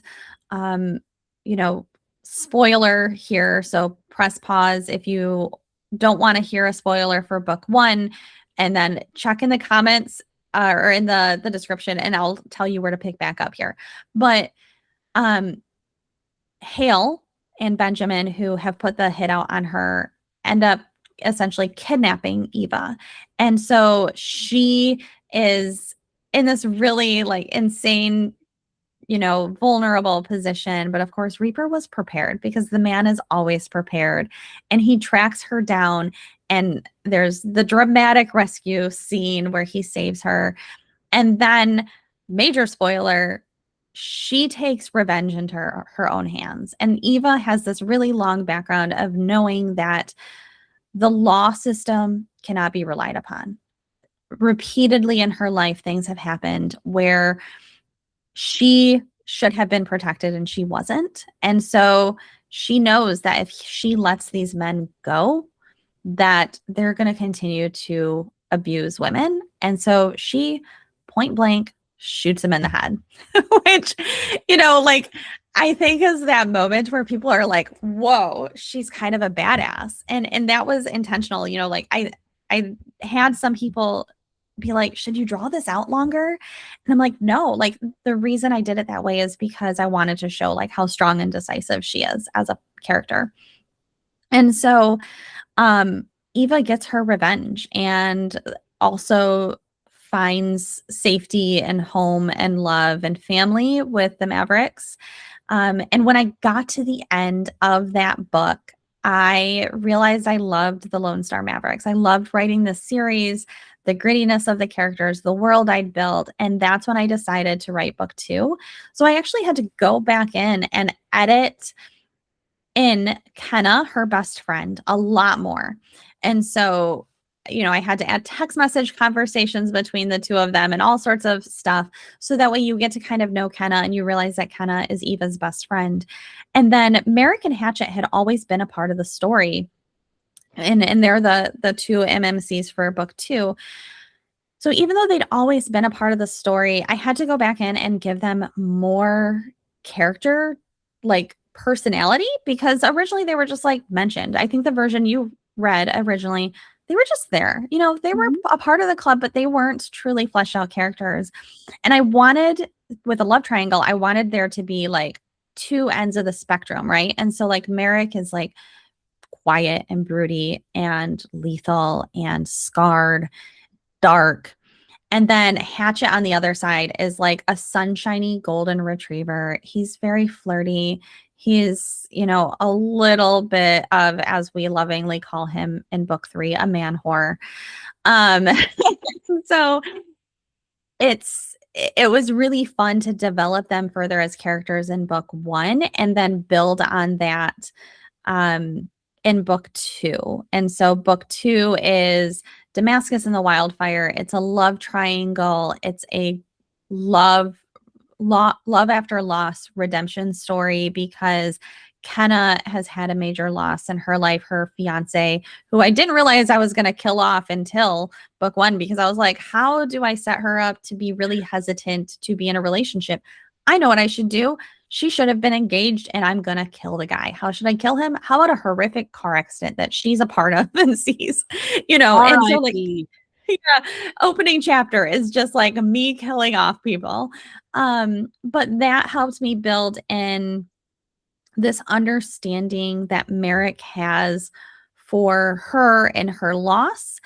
you know, spoiler here. So press pause if you don't want to hear a spoiler for book one. And then check in the comments or in the description, and I'll tell you where to pick back up here. But Hale and Benjamin, who have put the hit out on her, end up essentially kidnapping Eva. And so she is in this really like insane, you know, vulnerable position. But of course, Reaper was prepared because the man is always prepared, and he tracks her down. And there's the dramatic rescue scene where he saves her. And then, major spoiler, she takes revenge into her own hands. And Eva has this really long background of knowing that the law system cannot be relied upon. Repeatedly in her life, things have happened where she should have been protected and she wasn't. And so she knows that if she lets these men go, that they're going to continue to abuse women. And so she point blank shoots him in the head, which, you know, like I think is that moment where people are like, whoa, she's kind of a badass. And that was intentional. You know, like I had some people be like, should you draw this out longer? And I'm like, no, like the reason I did it that way is because I wanted to show like how strong and decisive she is as a character. And so Eva gets her revenge and also finds safety and home and love and family with the Mavericks. And when I got to the end of that book, I realized I loved the Lone Star Mavericks. I loved writing this series, the grittiness of the characters, the world I'd built. And that's when I decided to write book 2. So I actually had to go back in and edit in Kenna, her best friend, a lot more. And so, I had to add text message conversations between the two of them and all sorts of stuff. So that way you get to kind of know Kenna and you realize that Kenna is Eva's best friend. And then Merrick and Hatchet had always been a part of the story. And they're the two MMCs for book 2. So even though they'd always been a part of the story, I had to go back in and give them more character, like personality, because originally they were just like mentioned. I think the version you read originally, they were just there. They were a part of the club, but they weren't truly fleshed out characters. And I wanted, with a love triangle, I wanted there to be like two ends of the spectrum, right? And so like Merrick is like quiet and broody and lethal and scarred, dark. And then Hatchet on the other side is like a sunshiny golden retriever. He's very flirty. He's, a little bit of, as we lovingly call him in book 3, a man whore. So it was really fun to develop them further as characters in book 1 and then build on that in book 2. And so book 2 is Damascus and the Wildfire. It's a love triangle. It's a love after loss redemption story because Kenna has had a major loss in her life. Her fiance, who I didn't realize I was going to kill off until book 1, because I was like, how do I set her up to be really hesitant to be in a relationship? I know what I should do. She should have been engaged and I'm going to kill the guy. How should I kill him? How about a horrific car accident that she's a part of and sees, and so like, yeah, opening chapter is just like me killing off people. But that helps me build in this understanding that Merrick has for her and her loss,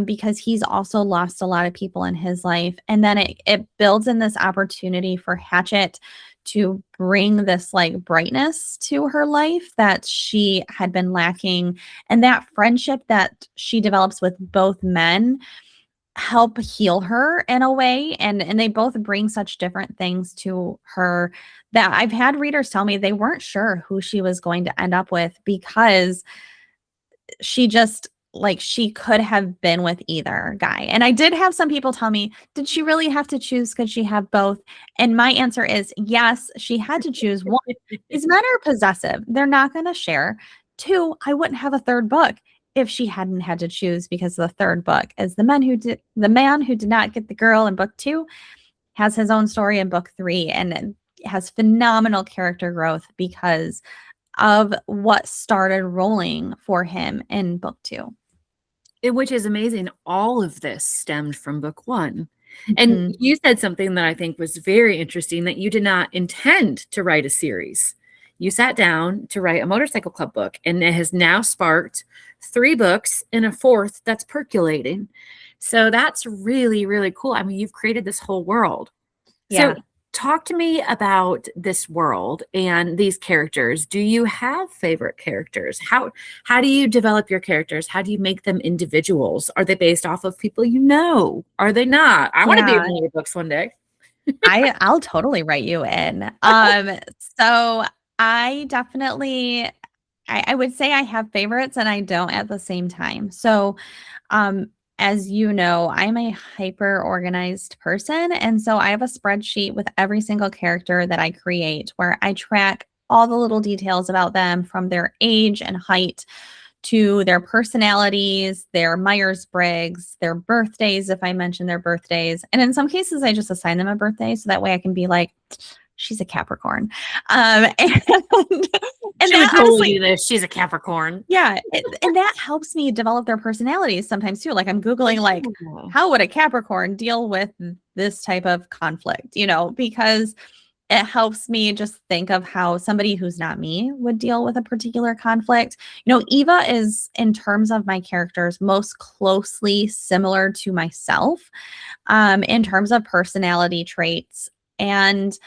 because he's also lost a lot of people in his life. And then it builds in this opportunity for Hatchet to bring this like brightness to her life that she had been lacking. And that friendship that she develops with both men help heal her in a way. And they both bring such different things to her that I've had readers tell me they weren't sure who she was going to end up with, because she just like she could have been with either guy. And I did have some people tell me, did she really have to choose? Could she have both? And my answer is yes, she had to choose. One, these men are possessive. They're not going to share. 2, I wouldn't have a third book if she hadn't had to choose, because the third book is the man who did not get the girl in book 2 has his own story in book 3 and has phenomenal character growth because of what started rolling for him in book 2. Which is amazing. All of this stemmed from book 1. And you said something that I think was very interesting, that you did not intend to write a series. You sat down to write a motorcycle club book, and it has now sparked 3 books and a 4th that's percolating. So that's really, really cool. I mean, you've created this whole world. Yeah. So talk to me about this world and these characters. Do you have favorite characters? How do you develop your characters? How do you make them individuals? Are they based off of people you know? Are they not? I want to be in one of your books one day. I'll totally write you in. So I definitely, I would say I have favorites and I don't at the same time. So, as you know, I'm a hyper organized person. And so I have a spreadsheet with every single character that I create where I track all the little details about them, from their age and height to their personalities, their Myers-Briggs, their birthdays, if I mention their birthdays. And in some cases, I just assign them a birthday. So that way I can be like, she's a Capricorn. And She would that totally honestly, do this. She's a Capricorn. yeah, and that helps me develop their personalities sometimes too. Like I'm Googling like, how would a Capricorn deal with this type of conflict, because it helps me just think of how somebody who's not me would deal with a particular conflict. Eva is, in terms of my characters, most closely similar to myself in terms of personality traits. And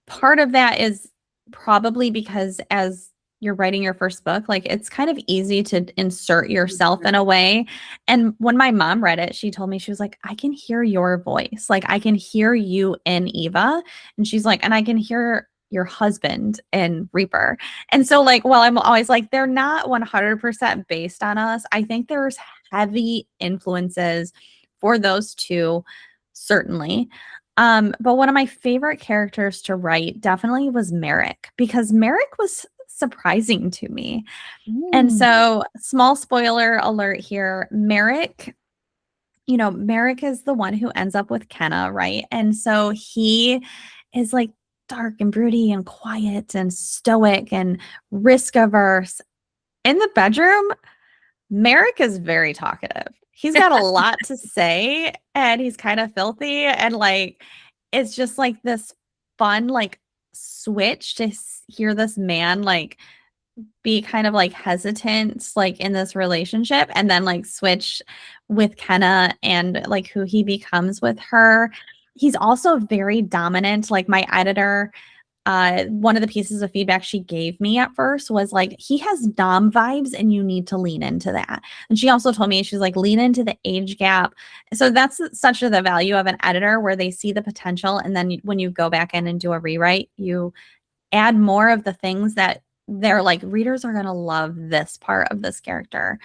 part of that is probably because as you're writing your first book, like it's kind of easy to insert yourself in a way. And when my mom read it, she told me, she was like, I can hear your voice. Like I can hear you in Eva. And she's like, and I can hear your husband in Reaper. And so like, well, I'm always like, they're not 100% based on us. I think there's heavy influences for those two, certainly. But one of my favorite characters to write definitely was Merrick, because Merrick was surprising to me. And so, small spoiler alert here, Merrick is the one who ends up with Kenna, right? And so he is like dark and broody and quiet and stoic and risk averse. In the bedroom, Merrick is very talkative. He's got a lot to say and he's kind of filthy, and like it's just like this fun like switch to hear this man like be kind of like hesitant like in this relationship, and then like switch with Kenna and like who he becomes with her. He's also very dominant. Like my editor, one of the pieces of feedback she gave me at first was like, he has dom vibes and you need to lean into that. And she also told me, she's like, lean into the age gap. So that's such the value of an editor, where they see the potential, and then when you go back in and do a rewrite, you add more of the things that they're like, readers are going to love this part of this character.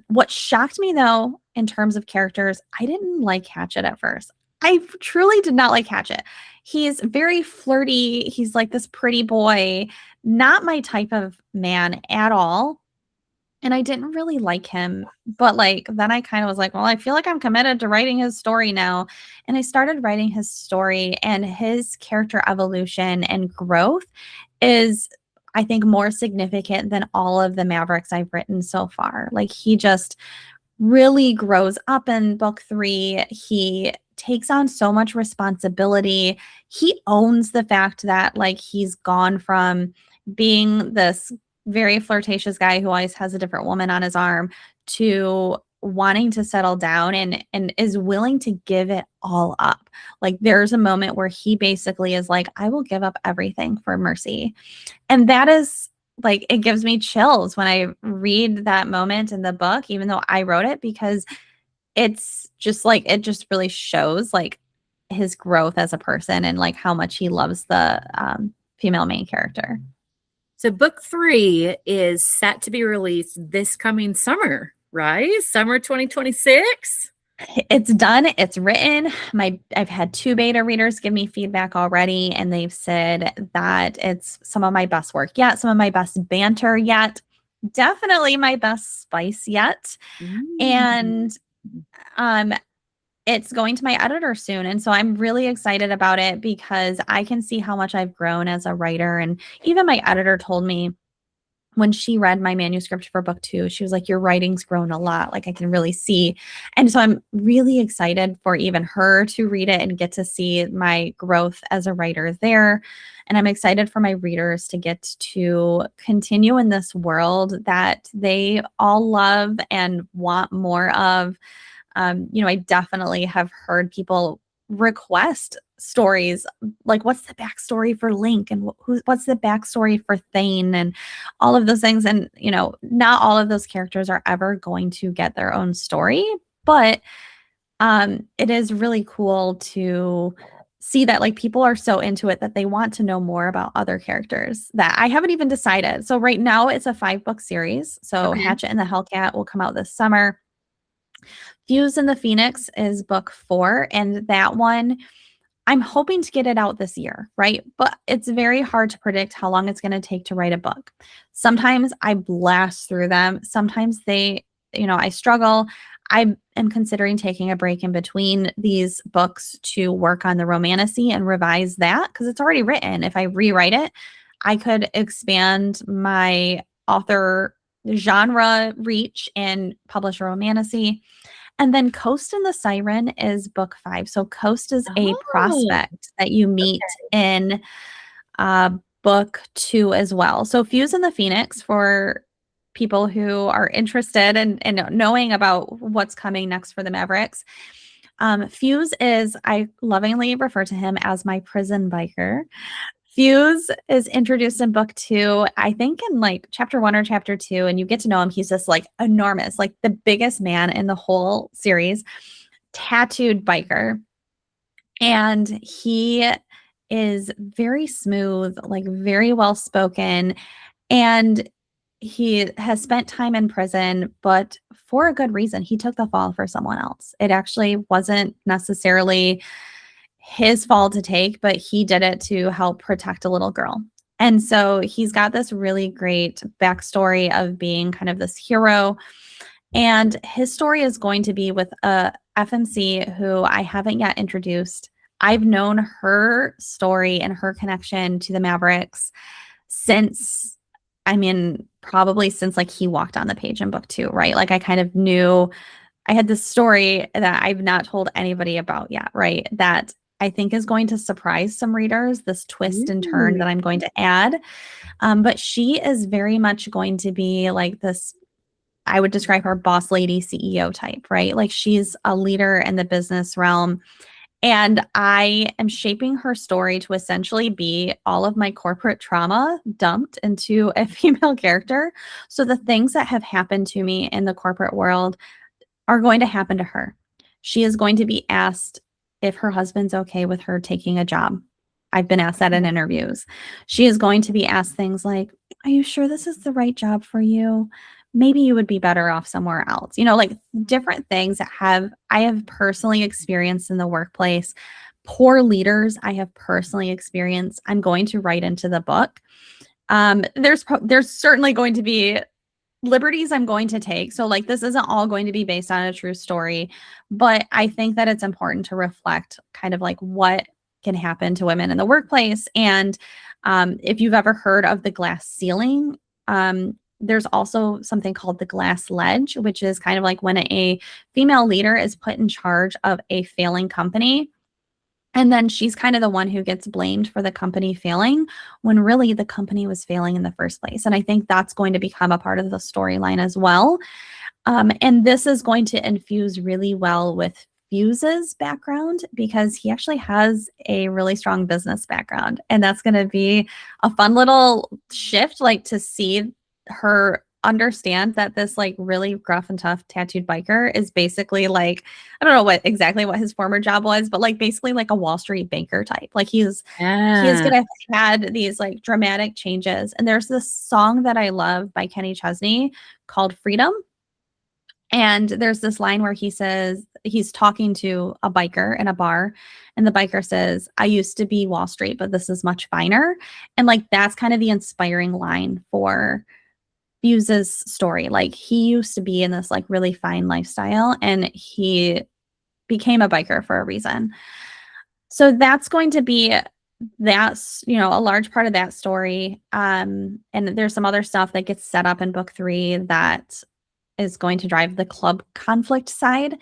What shocked me though, in terms of characters, I didn't like Hatchet at first. I truly did not like Hatchet. He's very flirty. He's like this pretty boy, not my type of man at all. And I didn't really like him. But like, then I kind of was like, well, I feel like I'm committed to writing his story now. And I started writing his story, and his character evolution and growth is, I think, more significant than all of the Mavericks I've written so far. Like he just really grows up in book 3. He takes on so much responsibility. He owns the fact that like he's gone from being this very flirtatious guy who always has a different woman on his arm to wanting to settle down, and is willing to give it all up. Like there's a moment where he basically is like, I will give up everything for Mercy. And that is like, it gives me chills when I read that moment in the book, even though I wrote it, because it's just like, it just really shows like his growth as a person and like how much he loves the female main character. So book 3 is set to be released this coming summer, right? Summer 2026. It's done. It's written. I've had 2 beta readers give me feedback already, and they've said that it's some of my best work yet, some of my best banter yet, definitely my best spice yet. And it's going to my editor soon. And so I'm really excited about it, because I can see how much I've grown as a writer. And even my editor told me when she read my manuscript for book 2, she was like, your writing's grown a lot. Like I can really see. And so I'm really excited for even her to read it and get to see my growth as a writer there. And I'm excited for my readers to get to continue in this world that they all love and want more of. I definitely have heard people request stories like, what's the backstory for Link, and what's the backstory for Thane, and all of those things. And not all of those characters are ever going to get their own story, but it is really cool to see that like people are so into it that they want to know more about other characters that I haven't even decided. So right now it's a 5-book series. So Hatchet and the Hellcat will come out this summer. Fuse and the Phoenix is book 4, and that one, I'm hoping to get it out this year, right? But it's very hard to predict how long it's going to take to write a book. Sometimes I blast through them. Sometimes I struggle. I am considering taking a break in between these books to work on the romantasy and revise that because it's already written. If I rewrite it, I could expand my author genre reach and publish a romantasy. And then Coast and the Siren is book 5. So Coast is a Oh, prospect that you meet in book 2 as well. So Fuse and the Phoenix, for people who are interested in knowing about what's coming next for the Mavericks. Fuse is, I lovingly refer to him as my prison biker. Fuse is introduced in book 2, I think in like chapter 1 or chapter 2, and you get to know him. He's just like enormous, like the biggest man in the whole series, tattooed biker. And he is very smooth, like very well spoken. And he has spent time in prison, but for a good reason. He took the fall for someone else. It actually wasn't necessarily his fault to take, but he did it to help protect a little girl. And so he's got this really great backstory of being kind of this hero. And his story is going to be with a FMC who I haven't yet introduced. I've known her story and her connection to the Mavericks since, I mean, probably since like he walked on the page in book 2, right? Like I kind of knew I had this story that I've not told anybody about yet, right? That I think is going to surprise some readers, this twist and turn that I'm going to add. But she is very much going to be like this, I would describe her boss lady CEO type, right? Like she's a leader in the business realm. And I am shaping her story to essentially be all of my corporate trauma dumped into a female character. So the things that have happened to me in the corporate world are going to happen to her. She is going to be asked if her husband's okay with her taking a job. I've been asked that in interviews. She is going to be asked things like, are you sure this is the right job for you? Maybe you would be better off somewhere else. You know, like different things that I have personally experienced in the workplace. Poor leaders I have personally experienced. I'm going to write into the book. There's certainly going to be liberties I'm going to take. So like this isn't all going to be based on a true story, but I think that it's important to reflect kind of like what can happen to women in the workplace. And if you've ever heard of the glass ceiling, there's also something called the glass ledge, which is kind of like when a female leader is put in charge of a failing company. And then she's kind of the one who gets blamed for the company failing when really the company was failing in the first place. And I think that's going to become a part of the storyline as well. And this is going to infuse really well with Fuse's background because he actually has a really strong business background. And that's going to be a fun little shift, like to see her understand that this like really gruff and tough tattooed biker is basically like, I don't know what his former job was, but like basically like a Wall Street banker type. Like he is gonna have had these like dramatic changes. And there's this song that I love by Kenny Chesney called Freedom. And there's this line where he says he's talking to a biker in a bar, and the biker says, I used to be Wall Street, but this is much finer. And like that's kind of the inspiring line for Fuse's story. Like he used to be in this like really fine lifestyle and he became a biker for a reason. So that's going to be a large part of that story. And there's some other stuff that gets set up in book 3 that is going to drive the club conflict side.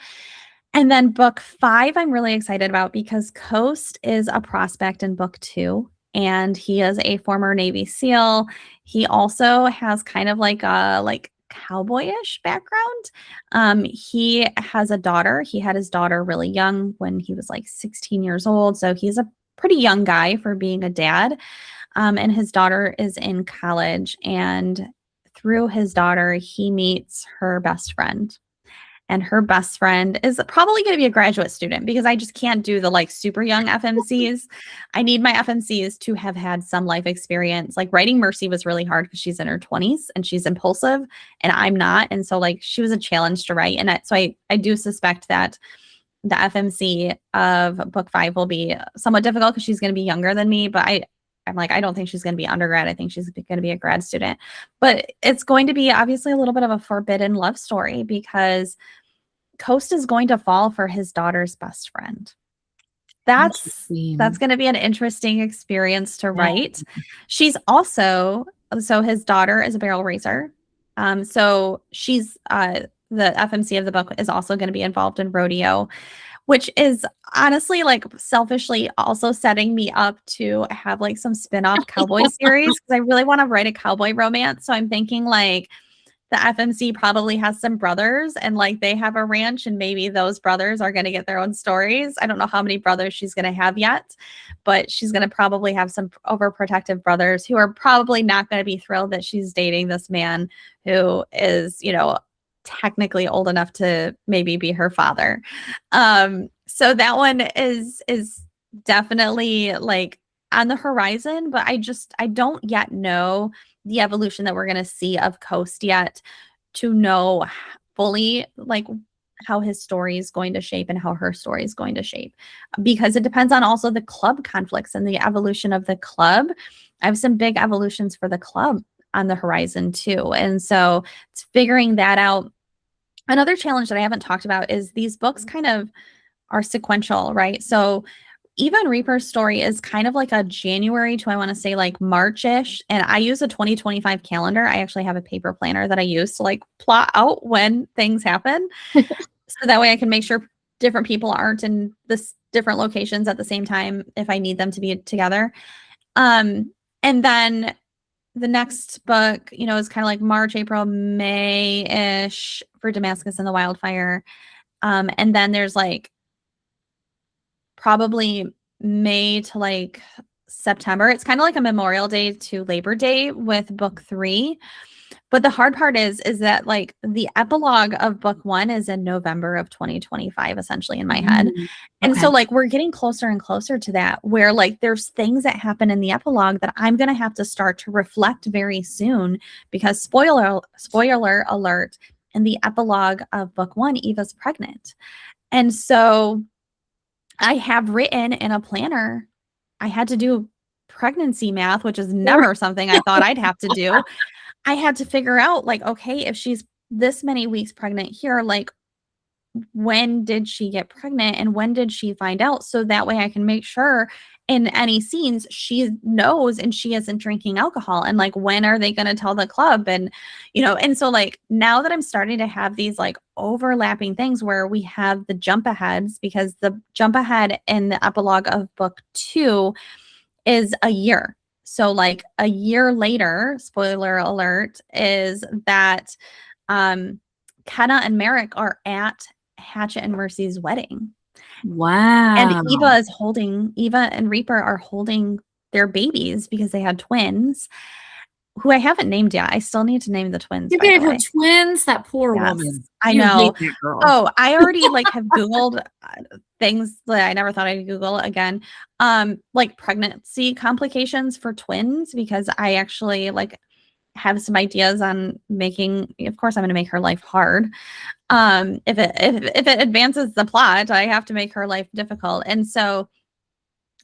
And then book 5, I'm really excited about because Coast is a prospect in book 2. And he is a former Navy SEAL. He also has kind of like a cowboyish background. He has a daughter. He had his daughter really young when he was like 16 years old. So he's a pretty young guy for being a dad. And his daughter is in college. And through his daughter, he meets her best friend. And her best friend is probably going to be a graduate student because I just can't do the like super young FMCs. I need my FMCs to have had some life experience. Like writing Mercy was really hard because she's in her 20s and she's impulsive and I'm not. And so like she was a challenge to write. And so I do suspect that the FMC of book 5 will be somewhat difficult because she's going to be younger than me. But I'm like, I don't think she's going to be undergrad. I think she's going to be a grad student. But it's going to be obviously a little bit of a forbidden love story because Coast is going to fall for his daughter's best friend. That's going to be an interesting experience to write. She's also, so his daughter is a barrel racer. So she's the FMC of the book is also going to be involved in rodeo, which is honestly like selfishly also setting me up to have like some spin-off cowboy series because I really want to write a cowboy romance. So I'm thinking like the FMC probably has some brothers and like they have a ranch and maybe those brothers are going to get their own stories. I don't know how many brothers she's going to have yet, but she's going to probably have some overprotective brothers who are probably not going to be thrilled that she's dating this man who is, you know, technically old enough to maybe be her father. So that one is definitely like on the horizon, but I don't yet know the evolution that we're going to see of Coast yet to know fully like how his story is going to shape and how her story is going to shape, because it depends on also the club conflicts and the evolution of the club. I have some big evolutions for the club on the horizon too. And so it's figuring that out. Another challenge that I haven't talked about is these books kind of are sequential, right? So Eva and Reaper's story is kind of like a January to, I want to say like March-ish. And I use a 2025 calendar. I actually have a paper planner that I use to like plot out when things happen. So that way I can make sure different people aren't in this different locations at the same time if I need them to be together. And then the next book, you know, is kind of like March, April, May-ish for Damascus and the Wildfire. And then there's like probably May to like September. It's kind of like a Memorial Day to Labor Day with book 3. But the hard part is that like the epilogue of book 1 is in November of 2025, essentially in my head. And so like we're getting closer and closer to that where like there's things that happen in the epilogue that I'm going to have to start to reflect very soon because spoiler alert, in the epilogue of book 1, Eva's pregnant. And so I have written in a planner, I had to do pregnancy math, which is never something I thought I'd have to do. I had to figure out like, okay, if she's this many weeks pregnant here, like when did she get pregnant and when did she find out? So that way I can make sure in any scenes she knows and she isn't drinking alcohol. And like, when are they going to tell the club? And, you know, and so like now that I'm starting to have these like overlapping things where we have the jump aheads, because the jump ahead in the epilogue of book 2 is a year. So like a year later, spoiler alert, is that Kenna and Merrick are at Hatchet and Mercy's wedding. Wow. And Eva and Reaper are holding their babies because they had twins who I haven't named yet. I still need to name the twins. You gave her twins? That poor woman. I know. Oh, I already like have Googled things that I never thought I'd Google again. Like pregnancy complications for twins, because I actually like have some ideas on making, of course, I'm going to make her life hard. If it advances the plot, I have to make her life difficult. And so,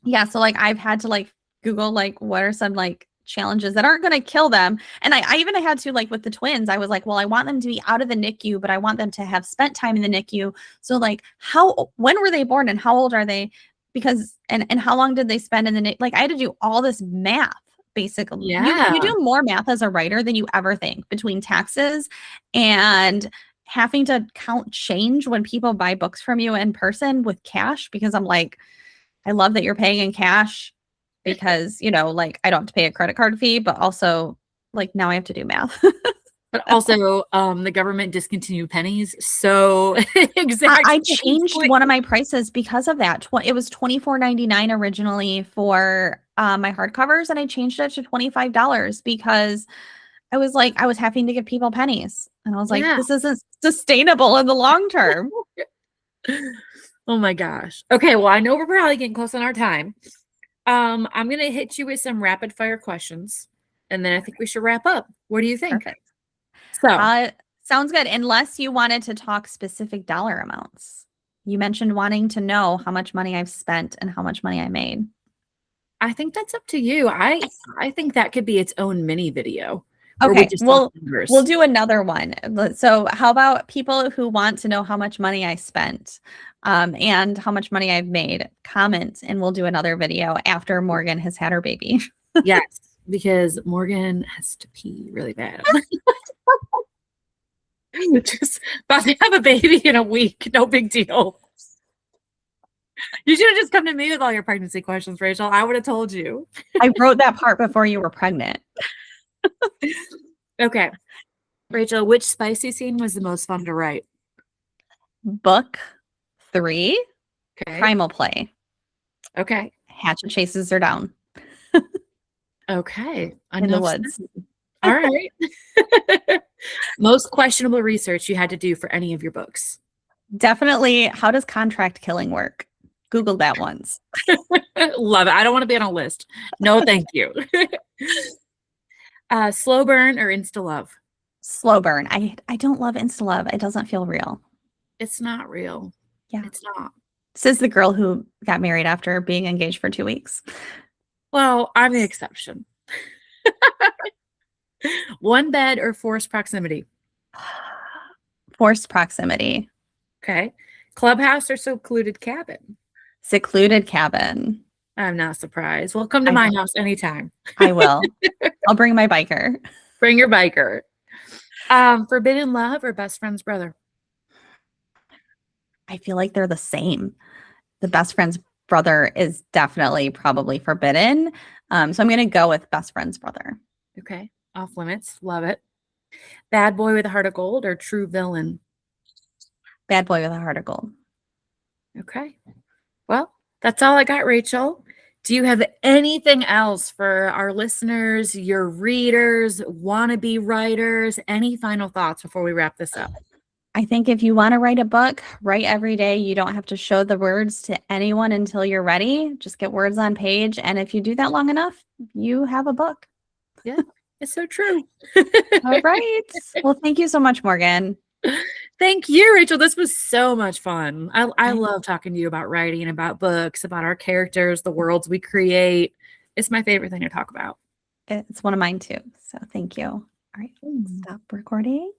yeah, so like I've had to like Google like what are some like challenges that aren't going to kill them. And I even had to like with the twins, I was like, well, I want them to be out of the NICU, but I want them to have spent time in the NICU. So like when were they born and how old are they? Because, and how long did they spend in the NICU? Like I had to do all this math. Basically, you do more math as a writer than you ever think between taxes and having to count change when people buy books from you in person with cash, because I'm like, I love that you're paying in cash because, you know, like I don't have to pay a credit card fee, but also like now I have to do math. But also the government discontinued pennies. So exactly. I changed one of my prices because of that. It was $24.99 originally for my hardcovers, and I changed it to $25 because I was like, I was having to give people pennies. And I was like, this isn't sustainable in the long term. Oh my gosh. Okay, well, I know we're probably getting close on our time. I'm going to hit you with some rapid fire questions, and then I think we should wrap up. What do you think? Perfect. So sounds good. Unless you wanted to talk specific dollar amounts. You mentioned wanting to know how much money I've spent and how much money I made. I think that's up to you. I think that could be its own mini video. Or we Okay, just talk we'll numbers? do another one. So how about people who want to know how much money I spent and how much money I've made? Comment and we'll do another video after Morgan has had her baby. Yes, because Morgan has to pee really bad. Just about to have a baby in a week. No big deal. You should have just come to me with all your pregnancy questions, Rachel. I would have told you. I wrote that part before you were pregnant. Okay. Rachel, which spicy scene was the most fun to write? Book 3, Okay. Primal Play. Okay. Hatchet chases her down Okay. in the Enough woods. said. All right. Most questionable research you had to do for any of your books? Definitely, how does contract killing work? Google that once. Love it. I don't want to be on a list. No, thank you. Slow burn or insta love? Slow burn. I don't love insta love. It doesn't feel real. It's not real. Yeah. It's not. Says the girl who got married after being engaged for 2 weeks. Well, I'm the exception. One bed or forced proximity? Forced proximity. Okay. Clubhouse or secluded cabin? Secluded cabin. I'm not surprised. Well, come to my house anytime. I will. I'll bring my biker. Bring your biker. Forbidden love or best friend's brother? I feel like they're the same. The best friend's brother is definitely probably forbidden. So I'm going to go with best friend's brother. Okay. Off limits. Love it. Bad boy with a heart of gold or true villain? Bad boy with a heart of gold. Okay. Well, that's all I got, Rachel. Do you have anything else for our listeners, your readers, wannabe writers? Any final thoughts before we wrap this up? I think if you want to write a book, write every day. You don't have to show the words to anyone until you're ready. Just get words on page. And if you do that long enough, you have a book. Yeah, it's so true. All right. Well, thank you so much, Morgan. Thank you, Rachel. This was so much fun. I love talking to you about writing, about books, about our characters, the worlds we create. It's my favorite thing to talk about. It's one of mine too. So thank you. All right. Stop recording.